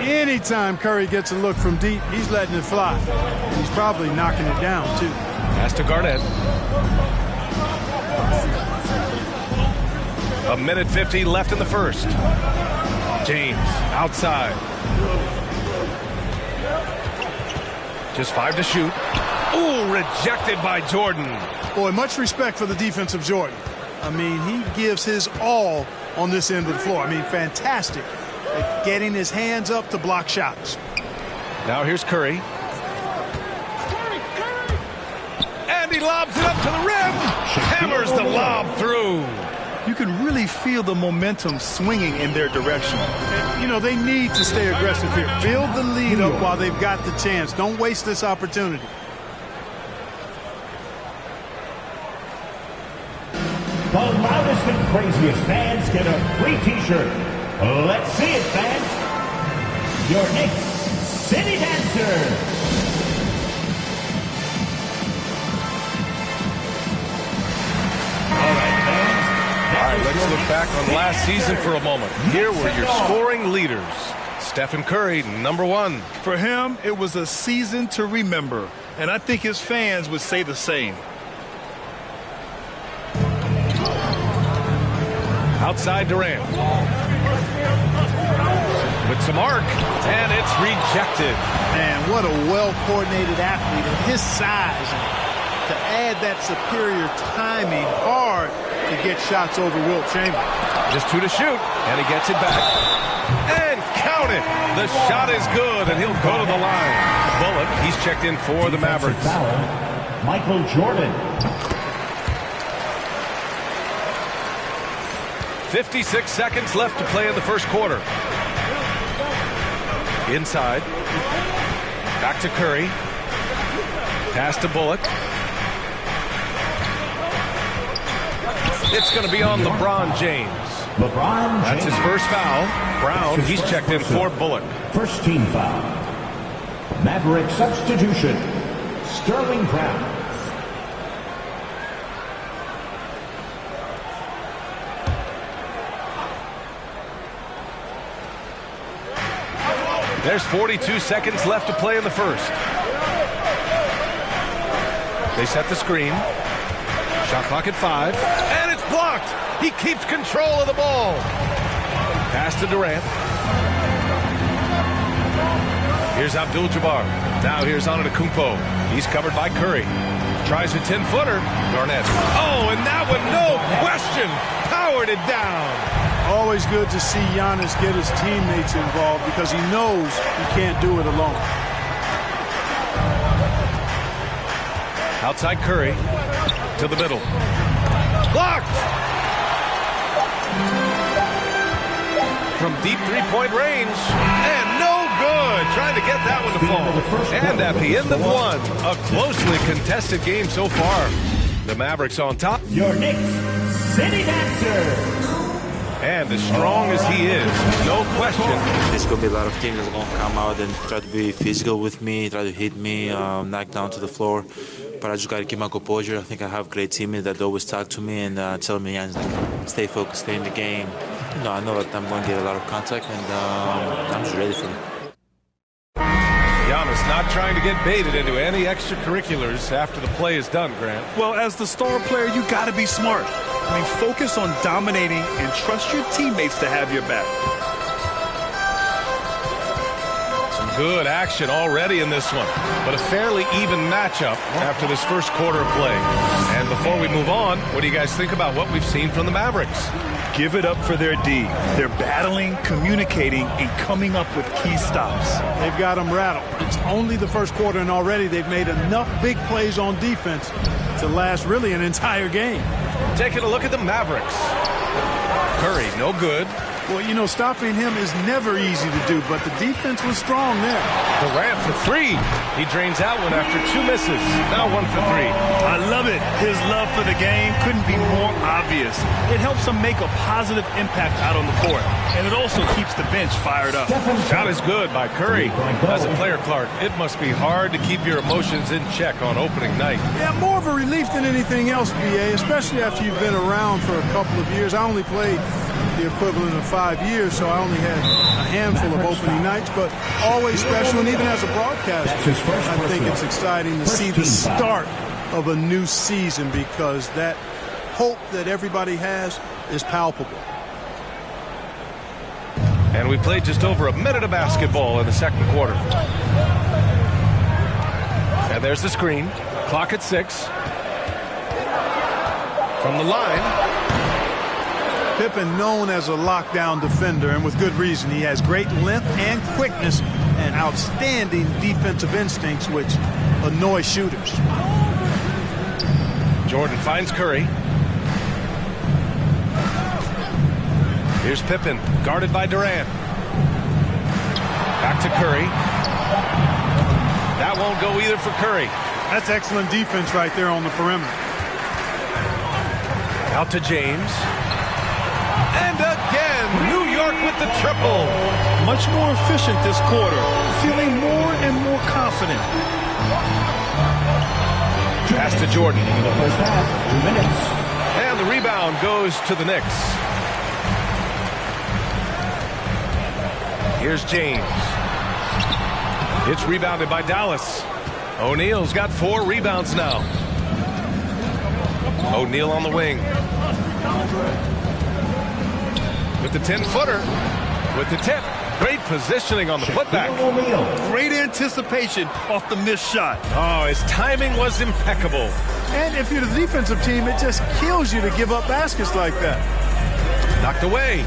Speaker 9: Anytime Curry gets a look from deep, he's letting it fly. He's probably knocking it down, too.
Speaker 7: Pass to Garnett. A minute 50 left in the first. James outside. Just 5 to shoot. Ooh, rejected by Jordan.
Speaker 9: Boy, much respect for the defense of Jordan. I mean, he gives his all on this end of the floor. I mean, fantastic at getting his hands up to block shots.
Speaker 7: Now here's Curry. And he lobs it up to the rim. Hammers the lob through.
Speaker 1: You can really feel the momentum swinging in their direction.
Speaker 9: And, you know, they need to stay aggressive here. Build the lead up while they've got the chance. Don't waste this opportunity.
Speaker 10: The loudest and craziest fans get a free T-shirt. Let's see it, fans. Your Knicks City Dancer.
Speaker 7: All right, let's look back on last season for a moment. Here were your scoring leaders. Stephen Curry, number 1.
Speaker 1: For him, it was a season to remember, and I think his fans would say the same.
Speaker 7: Outside Durant. With some arc, and it's rejected.
Speaker 9: Man, what a well-coordinated athlete at his size. To add that superior timing, hard to get shots over Wilt Chamberlain.
Speaker 7: Just 2 to shoot, and he gets it back. And count it! The shot is good, and he'll go to the line. Bullock, he's checked in for the Mavericks.
Speaker 10: Michael Jordan.
Speaker 7: 56 seconds left to play in the first quarter. Inside. Back to Curry. Pass to Bullock. It's going to be on LeBron James. That's his first foul. Brown, he's checked in for Bullock.
Speaker 10: First team foul. Maverick substitution. Sterling Brown.
Speaker 7: There's 42 seconds left to play in the first. They set the screen. Shot clock at 5. And it's blocked. He keeps control of the ball. Pass to Durant. Here's Abdul-Jabbar. Now here's Antetokounmpo. He's covered by Curry. Tries a 10-footer. Garnett. Oh, and that one, no question, powered it down.
Speaker 9: Always good to see Giannis get his teammates involved because he knows he can't do it alone.
Speaker 7: Outside Curry to the middle. Blocked! From deep three-point range. And no good. Trying to get that one to fall. And at the end of one, a closely contested game so far. The Mavericks on top.
Speaker 10: Your Knicks City Dancer.
Speaker 7: And as strong as he is, no question.
Speaker 21: There's going to be a lot of teams that are going to come out and try to be physical with me, try to hit me, knock down to the floor. But I just got to keep my composure. I think I have great teammates that always talk to me and tell me, stay focused, stay in the game. You know, I know that I'm going to get a lot of contact, and I'm just ready for it.
Speaker 7: Giannis not trying to get baited into any extracurriculars after the play is done, Grant.
Speaker 1: Well, as the star player, you got to be smart. I mean, focus on dominating and trust your teammates to have your back.
Speaker 7: Some Good action already in this one, but a fairly even matchup after this first quarter of play. And before we move on, what do you guys think about what we've seen from the Mavericks?
Speaker 1: Give it up for their D. They're battling, communicating, and coming up with key stops.
Speaker 9: They've got them rattled. It's only the first quarter, and already they've made enough big plays on defense to last really an entire game.
Speaker 7: Taking a look at the Mavericks. Curry, no good.
Speaker 9: Well, you know, stopping him is never easy to do, but the defense was strong there.
Speaker 7: Durant for three. He drains that one after 2 misses. Now 1 for 3.
Speaker 1: I love it. His love for the game couldn't be more obvious. It helps him make a positive impact out on the court, and it also keeps the bench fired up.
Speaker 7: Shot is good by Curry. As a player, Clark, it must be hard to keep your emotions in check on opening night.
Speaker 9: Yeah, more of a relief than anything else, BA, especially after you've been around for a couple of years. I only played the equivalent of 5 years, so I only had a handful of opening nights, but always special. And even as a broadcaster, I think it's exciting to see the start of a new season, because that hope that everybody has is palpable.
Speaker 7: And we played just over a minute of basketball in the second quarter. And there's the screen. Clock at 6. From the line.
Speaker 9: Pippen, known as a lockdown defender, and with good reason. He has great length and quickness and outstanding defensive instincts, which annoy shooters.
Speaker 7: Jordan finds Curry. Here's Pippen, guarded by Durant. Back to Curry. That won't go either for Curry.
Speaker 9: That's excellent defense right there on the perimeter.
Speaker 7: Out to James. And again, New York with the triple.
Speaker 1: Much more efficient this quarter, feeling more and more confident.
Speaker 7: Pass to Jordan.
Speaker 10: The first half, 2 minutes.
Speaker 7: And the rebound goes to the Knicks. Here's James. It's rebounded by Dallas. O'Neal's got 4 rebounds now. O'Neal on the wing. With the 10-footer. With the tip. Great positioning on the putback.
Speaker 1: Great anticipation off the missed shot.
Speaker 7: Oh, his timing was impeccable.
Speaker 9: And if you're the defensive team, it just kills you to give up baskets like that.
Speaker 7: Knocked away.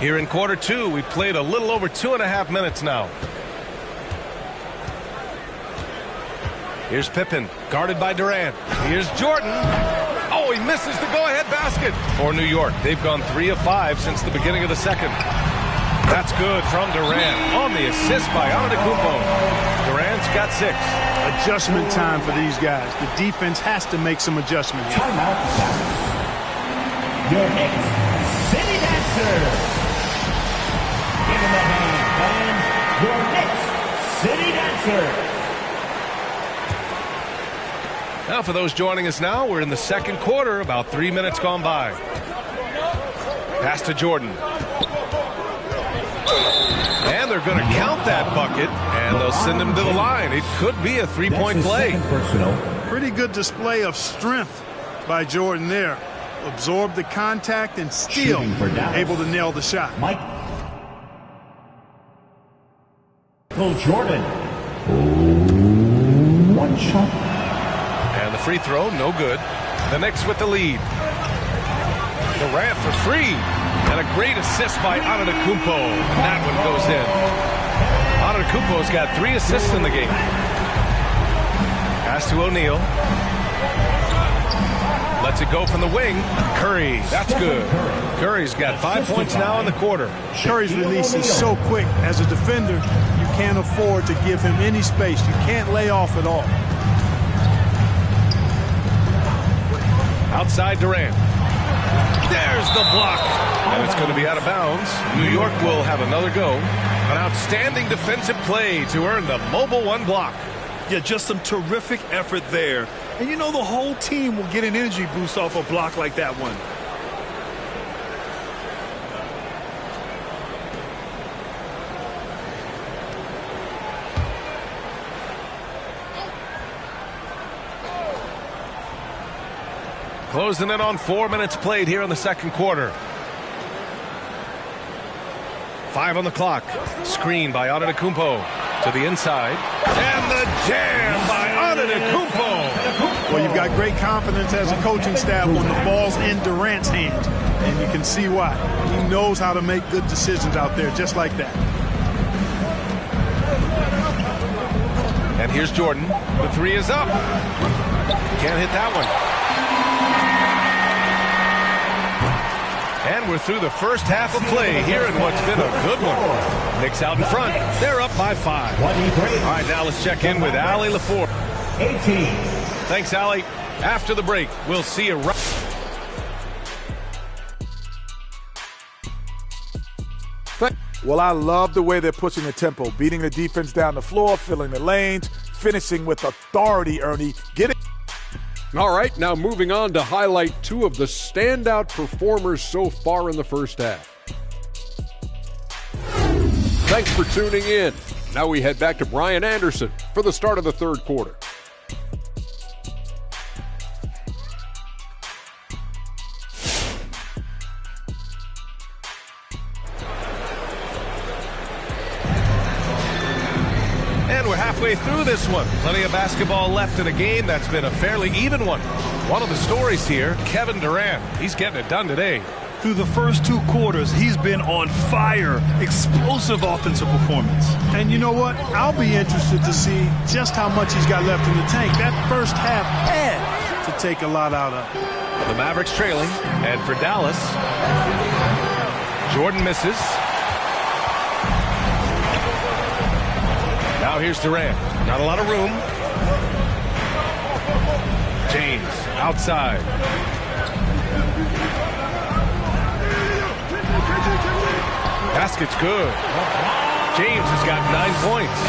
Speaker 7: Here in quarter 2, we played a little over 2.5 minutes now. Here's Pippen, guarded by Durant. Here's Jordan. Oh, he misses the go-ahead basket. For New York, they've gone 3 of 5 since the beginning of the second. That's good from Durant on the assist by Antetokounmpo. Durant's got 6.
Speaker 9: Adjustment time for these guys. The defense has to make some adjustment here.
Speaker 10: Timeout. Your Knicks City Dancer. Give him a hand, fans. Your Knicks City Dancer.
Speaker 7: Now, for those joining us now, we're in the second quarter, about 3 minutes gone by. Pass to Jordan. And they're going to count that bucket, and they'll send him to the line. It could be a 3-point play.
Speaker 9: Pretty good display of strength by Jordan there. Absorbed the contact and still able to nail the shot.
Speaker 10: Michael Jordan. 1 shot.
Speaker 7: And the free throw, no good. The Knicks with the lead. Durant for 3. And a great assist by Antetokounmpo. And that one goes in. Antetokounmpo's got 3 assists in the game. Pass to O'Neal. Lets it go from the wing. Curry, that's good. Curry's got 5 points now in the quarter.
Speaker 9: Curry's release is so quick. As a defender, you can't afford to give him any space. You can't lay off at all.
Speaker 7: Outside Durant. There's the block. And it's going to be out of bounds. New York will have another go. An outstanding defensive play to earn the Mobile One block.
Speaker 1: Yeah, just some terrific effort there. And you know the whole team will get an energy boost off a block like that one.
Speaker 7: Closing in on 4 minutes played here in the second quarter. 5 on the clock. Screen by Antetokounmpo to the inside. And the jam by Antetokounmpo.
Speaker 9: Well, you've got great confidence as a coaching staff when the ball's in Durant's hands. And you can see why. He knows how to make good decisions out there just like that.
Speaker 7: And here's Jordan. The 3 is up. Can't hit that one. And we're through the first half of play here in what's been a good one. Knicks out in front. They're up by 5. All right, now let's check in with Allie LaFour.
Speaker 10: 18.
Speaker 7: Thanks, Allie. After the break, we'll see you right.
Speaker 3: Well, I love the way they're pushing the tempo, beating the defense down the floor, filling the lanes, finishing with authority, Ernie. Get it.
Speaker 12: All right, now moving on to highlight 2 of the standout performers so far in the first half. Thanks for tuning in. Now we head back to Brian Anderson for the start of the third quarter.
Speaker 7: And we're halfway through this one. Plenty of basketball left in a game that's been a fairly even one. One of the stories here, Kevin Durant. He's getting it done today.
Speaker 1: Through the first 2 quarters, he's been on fire. Explosive offensive performance.
Speaker 9: And you know what? I'll be interested to see just how much he's got left in the tank. That first half had to take a lot out of it.
Speaker 7: The Mavericks trailing. And for Dallas, Jordan misses. Now here's Durant. Not a lot of room. James outside. Basket's good. James has got 9 points.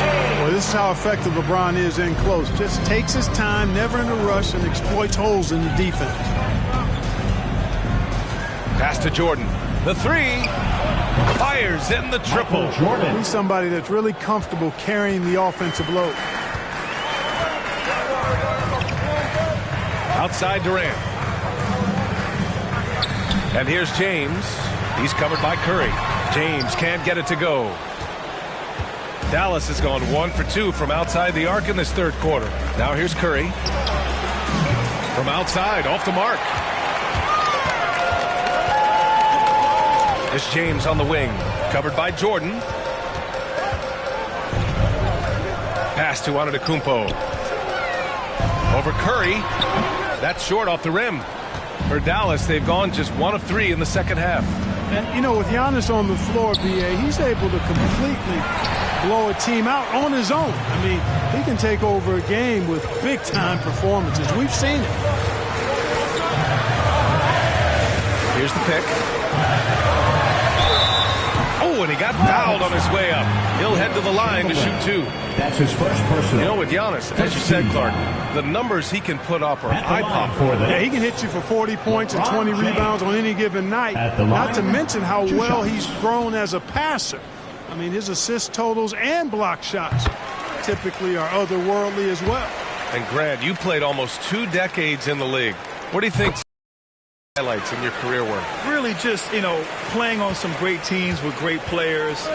Speaker 9: Well, this is how effective LeBron is in close. Just takes his time, never in a rush, and exploits holes in the defense.
Speaker 7: Pass to Jordan. The 3. Fires in the triple.
Speaker 9: He's somebody that's really comfortable carrying the offensive load.
Speaker 7: Outside Durant. And here's James. He's covered by Curry. James can't get it to go. Dallas has gone 1 for 2 from outside the arc in this third quarter. Now here's Curry. From outside, off the mark. It's James on the wing, covered by Jordan. Pass to Antetokounmpo. Over Curry. That's short off the rim. For Dallas, they've gone just 1 of 3 in the second half.
Speaker 9: And, you know, with Giannis on the floor, B.A., he's able to completely blow a team out on his own. I mean, he can take over a game with big-time performances. We've seen it.
Speaker 7: Here's the pick. Oh, and he got fouled on his way up. He'll head to the line to shoot 2.
Speaker 10: That's his first personal.
Speaker 7: You know, with Giannis, as you said, Clark, the numbers he can put up are eye-popping.
Speaker 9: Yeah, he can hit you for 40 points and 20 rebounds on any given night. Not to mention how well he's grown as a passer. I mean, his assist totals and block shots typically are otherworldly as well.
Speaker 7: And Grant, you played almost 2 decades in the league. What do you think highlights in your career were?
Speaker 1: Really just, you know, playing on some great teams with great players,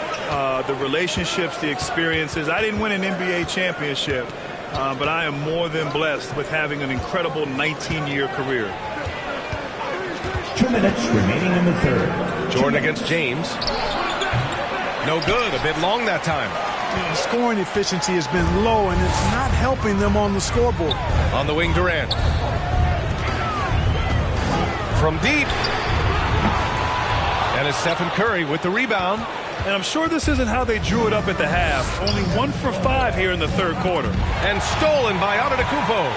Speaker 1: the relationships, the experiences. I didn't win an NBA championship, but I am more than blessed with having an incredible 19-year career.
Speaker 10: 2 minutes remaining in the third.
Speaker 7: Jordan against James. No good. A bit long that time.
Speaker 9: The scoring efficiency has been low, and it's not helping them on the scoreboard.
Speaker 7: On the wing, Durant. From deep. And it's Stephen Curry with the rebound.
Speaker 1: And I'm sure this isn't how they drew it up at the half. Only 1 for 5 here in the third quarter.
Speaker 7: And stolen by Antetokounmpo.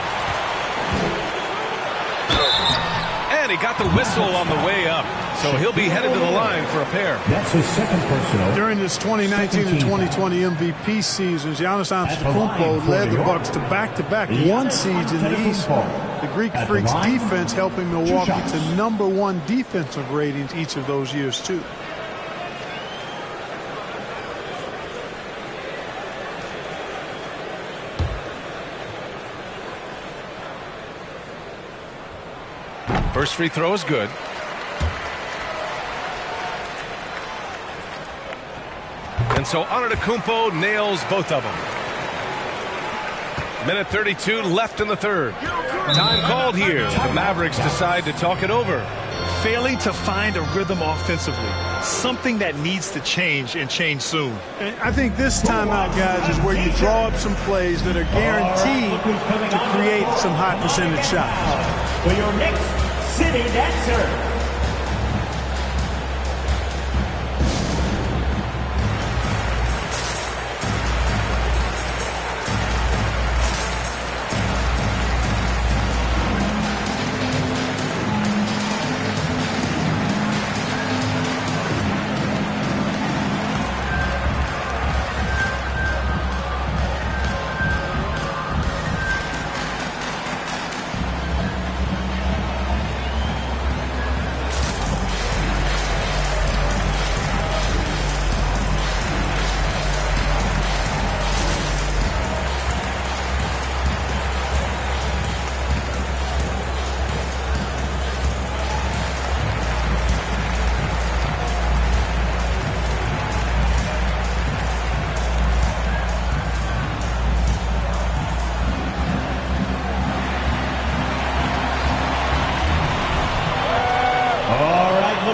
Speaker 7: And he got the whistle on the way up. So he'll be headed to the line for a pair.
Speaker 10: That's his second personal.
Speaker 9: During this 2019 and 2020 MVP seasons, Giannis Antetokounmpo led the Bucks to back-to-back 1 seeds in the East. The Greek Freaks defense helping Milwaukee to #1 defensive ratings each of those years, too.
Speaker 7: First free throw is good. And so Antetokounmpo nails both of them. Minute 32 left in the third. Time called here. The Mavericks decide to talk it over.
Speaker 1: Failing to find a rhythm offensively. Something that needs to change and change soon.
Speaker 9: And I think this timeout, guys, is where you draw up some plays that are guaranteed to create some high percentage shots.
Speaker 10: For your next city dancer.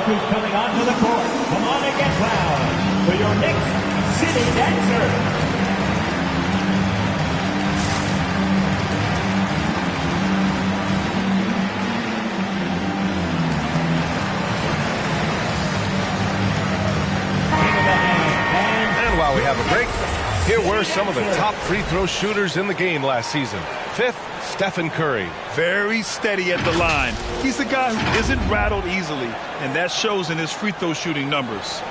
Speaker 10: Who's coming onto the court? Come on and get loud for your next city dancer.
Speaker 7: And while we have a break, here were some of the top free throw shooters in the game last season. Fifth, Stephen Curry.
Speaker 1: Very steady at the line. He's a guy who isn't rattled easily, and that shows in his free throw shooting numbers.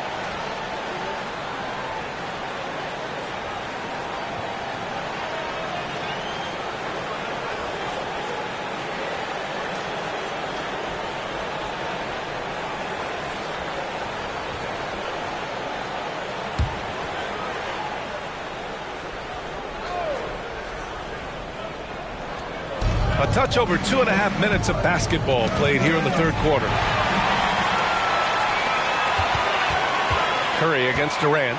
Speaker 7: A touch over 2.5 minutes of basketball played here in the third quarter. Curry against Durant.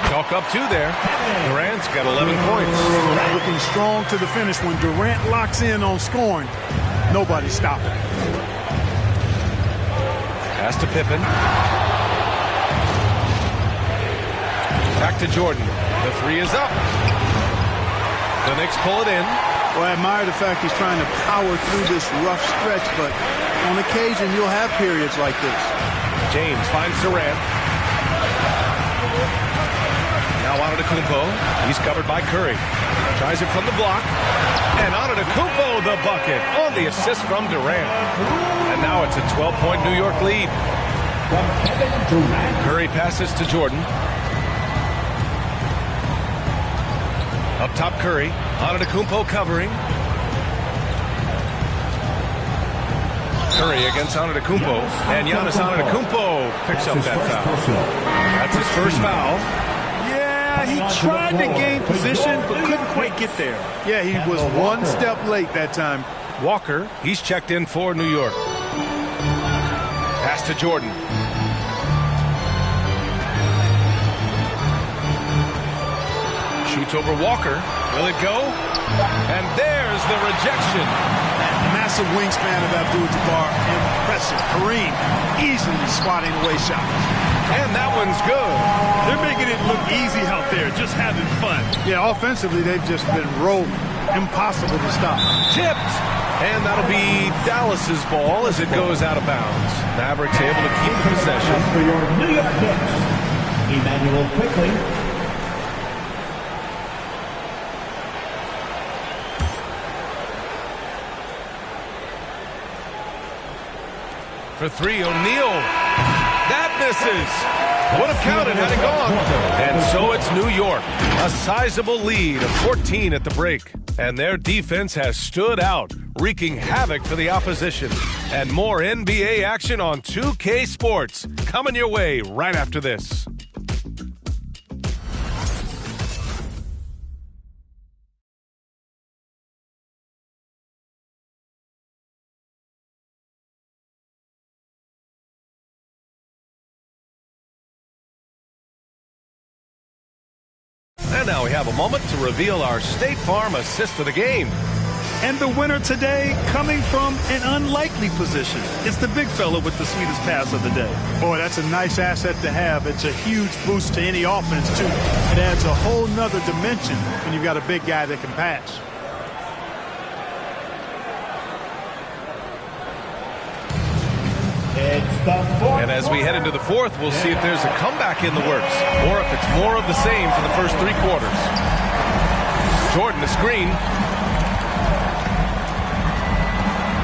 Speaker 7: Chalk up two there. Durant's got 11 points.
Speaker 9: Looking strong to the finish. When Durant locks in on scoring, nobody's stopping.
Speaker 7: Pass to Pippen. Back to Jordan. The three is up. The Knicks pull it in.
Speaker 9: Well, I admire the fact he's trying to power through this rough stretch, but on occasion you'll have periods like this.
Speaker 7: James finds Durant. Now Antetokounmpo. He's covered by Curry. Tries it from the block. And Antetokounmpo the bucket on the assist from Durant. And now it's a 12-point New York lead. Curry passes to Jordan. Up top, Curry. Antetokounmpo covering. Curry against Antetokounmpo. And Giannis Antetokounmpo picks up that foul. That's his first foul.
Speaker 1: Yeah, he tried to gain position, but couldn't quite get there.
Speaker 9: Yeah, he was one step late that time.
Speaker 7: Walker, he's checked in for New York. Pass to Jordan. Shoots over Walker. Will it go? And there's the rejection.
Speaker 9: Massive wingspan of Abdul-Jabbar. Impressive. Kareem easily swatting away shots.
Speaker 7: And that one's good.
Speaker 1: They're making it look easy out there, just having fun.
Speaker 9: Yeah, offensively, they've just been rolling. Impossible to stop.
Speaker 7: Tipped. And that'll be Dallas's ball as it goes out of bounds. Mavericks able to keep possession.
Speaker 10: For your New York Knicks, Emmanuel Quickly.
Speaker 7: For three, O'Neal. That misses. Would have counted had it gone. And so it's New York. A sizable lead of 14 at the break. And their defense has stood out, wreaking havoc for the opposition. And more NBA action on 2K Sports coming your way right after this. And now we have a moment to reveal our State Farm assist of the game.
Speaker 1: And the winner today coming from an unlikely position. It's the big fella with the sweetest pass of the day.
Speaker 9: Boy, that's a nice asset to have. It's a huge boost to any offense, too. It adds a whole nother dimension when you've got a big guy that can pass.
Speaker 7: And as we head into the fourth, we'll see if there's a comeback in the works or if it's more of the same for the first 3 quarters. Jordan, the screen.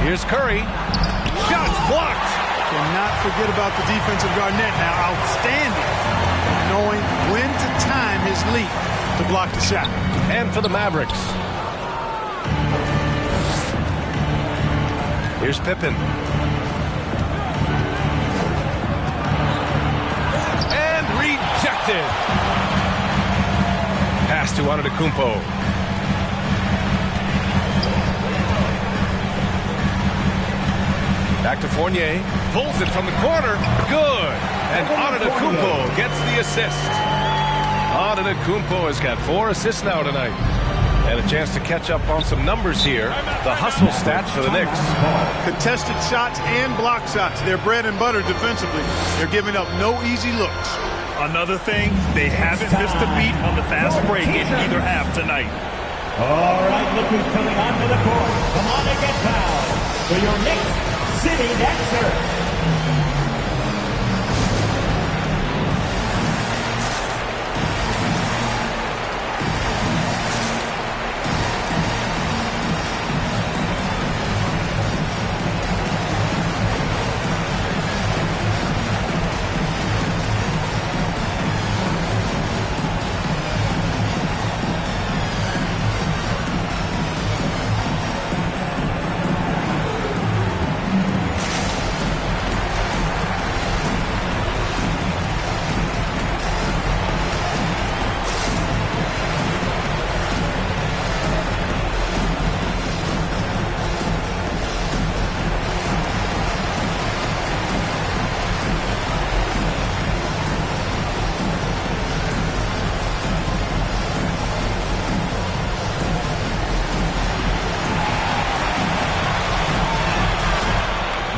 Speaker 7: Here's Curry. Shots blocked.
Speaker 9: Cannot forget about the defensive Garnett now. Outstanding. Knowing when to time his leap to block the shot.
Speaker 7: And for the Mavericks. Here's Pippen. And rejected. Pass to Antetokounmpo. Back to Fournier. Pulls it from the corner. Good. And Antetokounmpo gets the assist. Antetokounmpo has got 4 assists now tonight. And a chance to catch up on some numbers here. The hustle stats for the Knicks.
Speaker 9: Contested shots and block shots. They're bread and butter defensively. They're giving up no easy looks.
Speaker 1: Another thing, they haven't missed a beat on the fast break in either half tonight.
Speaker 10: All right, look who's coming onto the court. Come on and get fouled. For your Knicks City Dancer.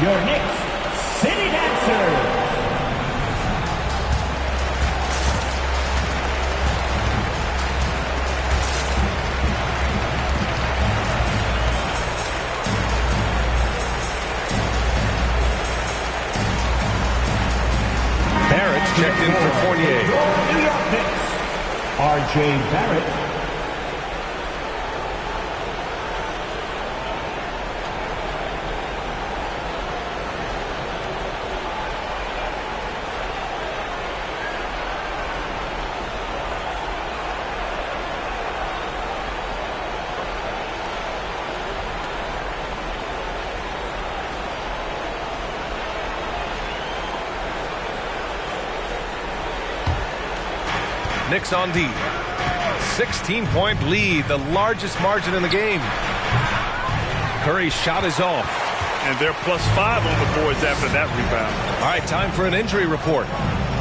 Speaker 10: Your Knicks City Dancers.
Speaker 7: Barrett's checked in for Fournier.
Speaker 10: New York Knicks, R.J. Barrett.
Speaker 7: Knicks on D. 16-point lead, the largest margin in the game. Curry's shot is off.
Speaker 1: And they're +5 on the boards after that rebound.
Speaker 7: All right, time for an injury report.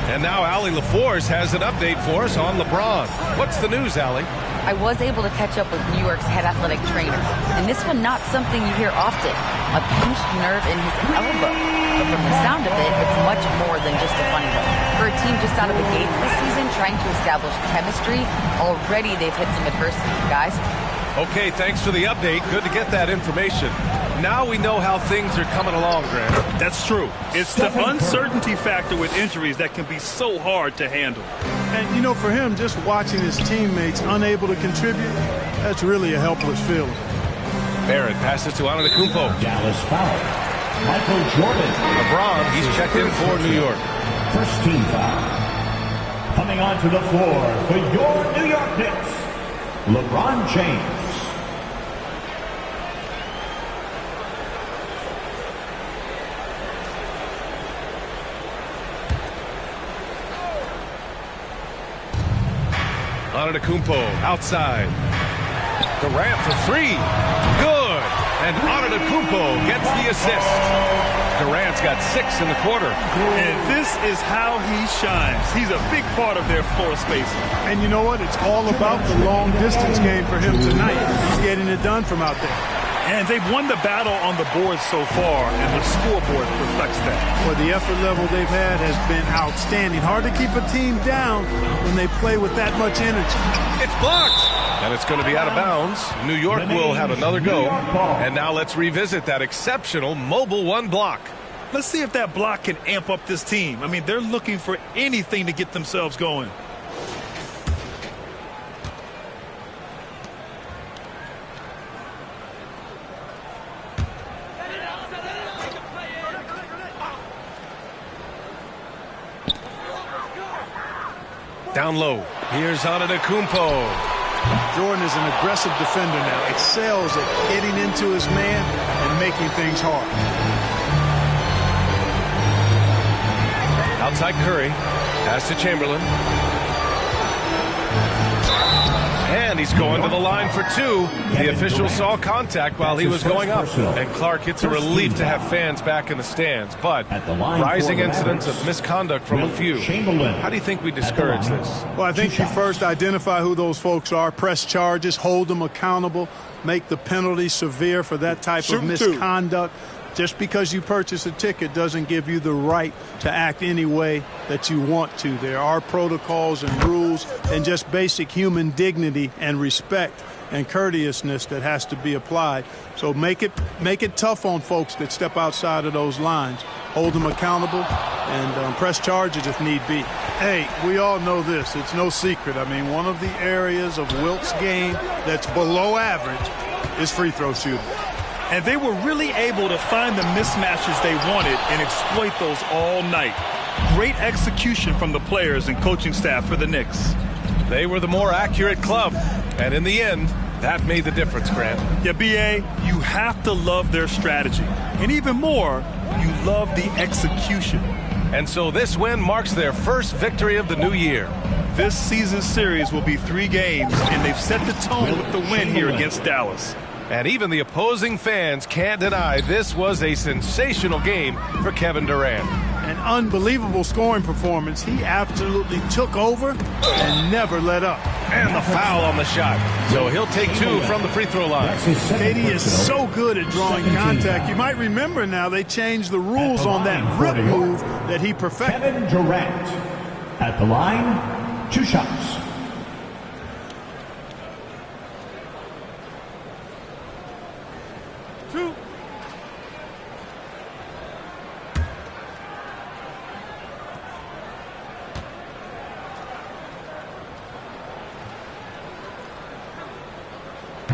Speaker 7: And now Allie LaForce has an update for us on LeBron. What's the news, Allie?
Speaker 5: I was able to catch up with New York's head athletic trainer. And this one, not something you hear often. A pinched nerve in his elbow. But from the sound of it, it's much more than just a funny one. For a team just out of the gates this season, trying to establish chemistry, already they've hit some adversity, guys.
Speaker 7: Okay, thanks for the update. Good to get that information. Now we know how things are coming along, Grant.
Speaker 1: That's true. It's the uncertainty factor with injuries that can be so hard to handle.
Speaker 9: And, you know, for him, just watching his teammates unable to contribute, that's really a helpless feeling.
Speaker 7: Barrett passes to Antetokounmpo.
Speaker 10: Dallas foul. Michael Jordan.
Speaker 7: LeBron, he's checked in for New York.
Speaker 10: First team foul. Coming onto the floor for your New York Knicks, LeBron James.
Speaker 7: Antetokounmpo outside. Durant for 3. Good. And Antetokounmpo gets the assist. Durant's got 6 in the quarter.
Speaker 1: And this is how he shines. He's a big part of their floor spacing.
Speaker 9: And you know what? It's all about the long distance game for him tonight. He's getting it done from out there.
Speaker 1: And they've won the battle on the board so far, and the scoreboard reflects that.
Speaker 9: Well, the effort level they've had has been outstanding. Hard to keep a team down when they play with that much energy.
Speaker 7: It's blocked. And it's going to be out of bounds. New York will have another go. And now let's revisit that exceptional Mobile One block.
Speaker 1: Let's see if that block can amp up this team. I mean, they're looking for anything to get themselves going.
Speaker 7: Down low. Here's Antetokounmpo.
Speaker 9: Jordan is an aggressive defender now. Excels at getting into his man and making things hard.
Speaker 7: Outside Curry. Pass to Chamberlain. And he's going to the line for 2. The official saw contact while he was going up. And Clark, it's a relief to have fans back in the stands. But rising incidents of misconduct from a few. How do you think we discourage this?
Speaker 9: Well, I think you first identify who those folks are, press charges, hold them accountable, make the penalty severe for that type of misconduct. Just because you purchase a ticket doesn't give you the right to act any way that you want to. There are protocols and rules and just basic human dignity and respect and courteousness that has to be applied. So make it tough on folks that step outside of those lines. Hold them accountable and press charges if need be. Hey, we all know this. It's no secret. I mean, one of the areas of Wilt's game that's below average is free throw shooting.
Speaker 1: And they were really able to find the mismatches they wanted and exploit those all night. Great execution from the players and coaching staff for the Knicks.
Speaker 7: They were the more accurate club. And in the end, that made the difference, Grant.
Speaker 1: Yeah, B.A., you have to love their strategy. And even more, you love the execution.
Speaker 7: And so this win marks their first victory of the new year.
Speaker 1: This season's series will be 3 games, and they've set the tone with the win here against Dallas.
Speaker 7: And even the opposing fans can't deny this was a sensational game for Kevin Durant.
Speaker 9: An unbelievable scoring performance. He absolutely took over and never let up.
Speaker 7: And the foul on the shot. So he'll take 2 from the free throw line.
Speaker 9: KD is so good at drawing contact. You might remember now they changed the rules on that rip move that he perfected.
Speaker 10: Kevin Durant at the line, 2 shots.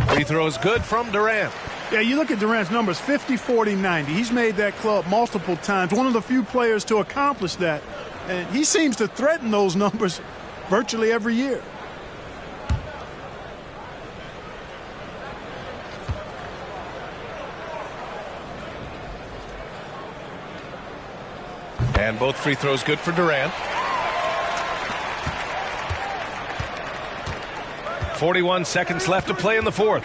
Speaker 7: Free throw is good from Durant.
Speaker 9: Yeah, you look at Durant's numbers, 50, 40, 90. He's made that club multiple times. One of the few players to accomplish that. And he seems to threaten those numbers virtually every year.
Speaker 7: And both free throws good for Durant. 41 seconds left to play in the fourth.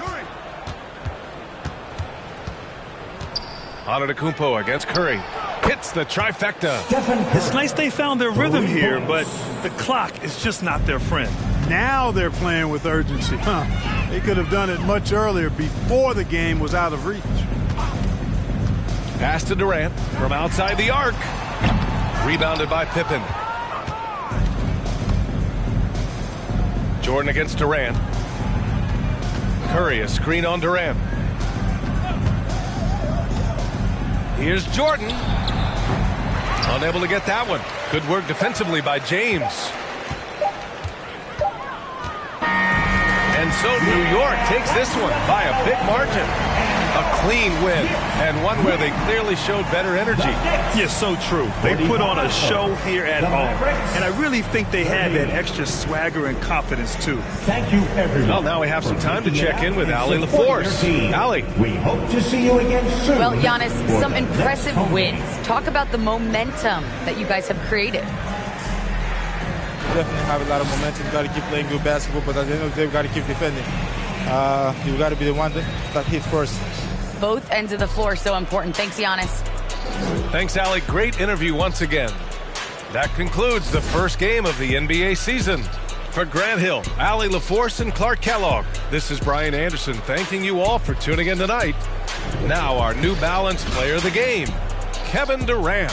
Speaker 7: Antetokounmpo against Curry. Hits the trifecta.
Speaker 1: It's nice they found their rhythm here, but the clock is just not their friend.
Speaker 9: Now they're playing with urgency. They could have done it much earlier before the game was out of reach.
Speaker 7: Pass to Durant from outside the arc. Rebounded by Pippen. Jordan against Durant. Curry, a screen on Durant. Here's Jordan. Unable to get that one. Good work defensively by James. And so New York takes this one by a big margin. A clean win, and one where they clearly showed better energy.
Speaker 1: Yes, so true. They put on a show here at home, and I really think they had that extra swagger and confidence, too.
Speaker 10: Thank you, everyone.
Speaker 7: Well, now we have some time to check in with Allie LaForce. Allie.
Speaker 10: We hope to see you again soon.
Speaker 5: Well, Giannis, some impressive wins. Talk about the momentum that you guys have created.
Speaker 6: Definitely have a lot of momentum. Got to keep playing good basketball, but at the end of the day, we got to keep defending. You got to be the one that hits first.
Speaker 5: both ends of the floor so important. Thanks, Giannis.
Speaker 7: Thanks, Allie. Great interview once again. That concludes the first game of the NBA season. For Grant Hill, Allie LaForce, and Clark Kellogg, this is Brian Anderson thanking you all for tuning in tonight. Now our New Balance player of the game, Kevin Durant.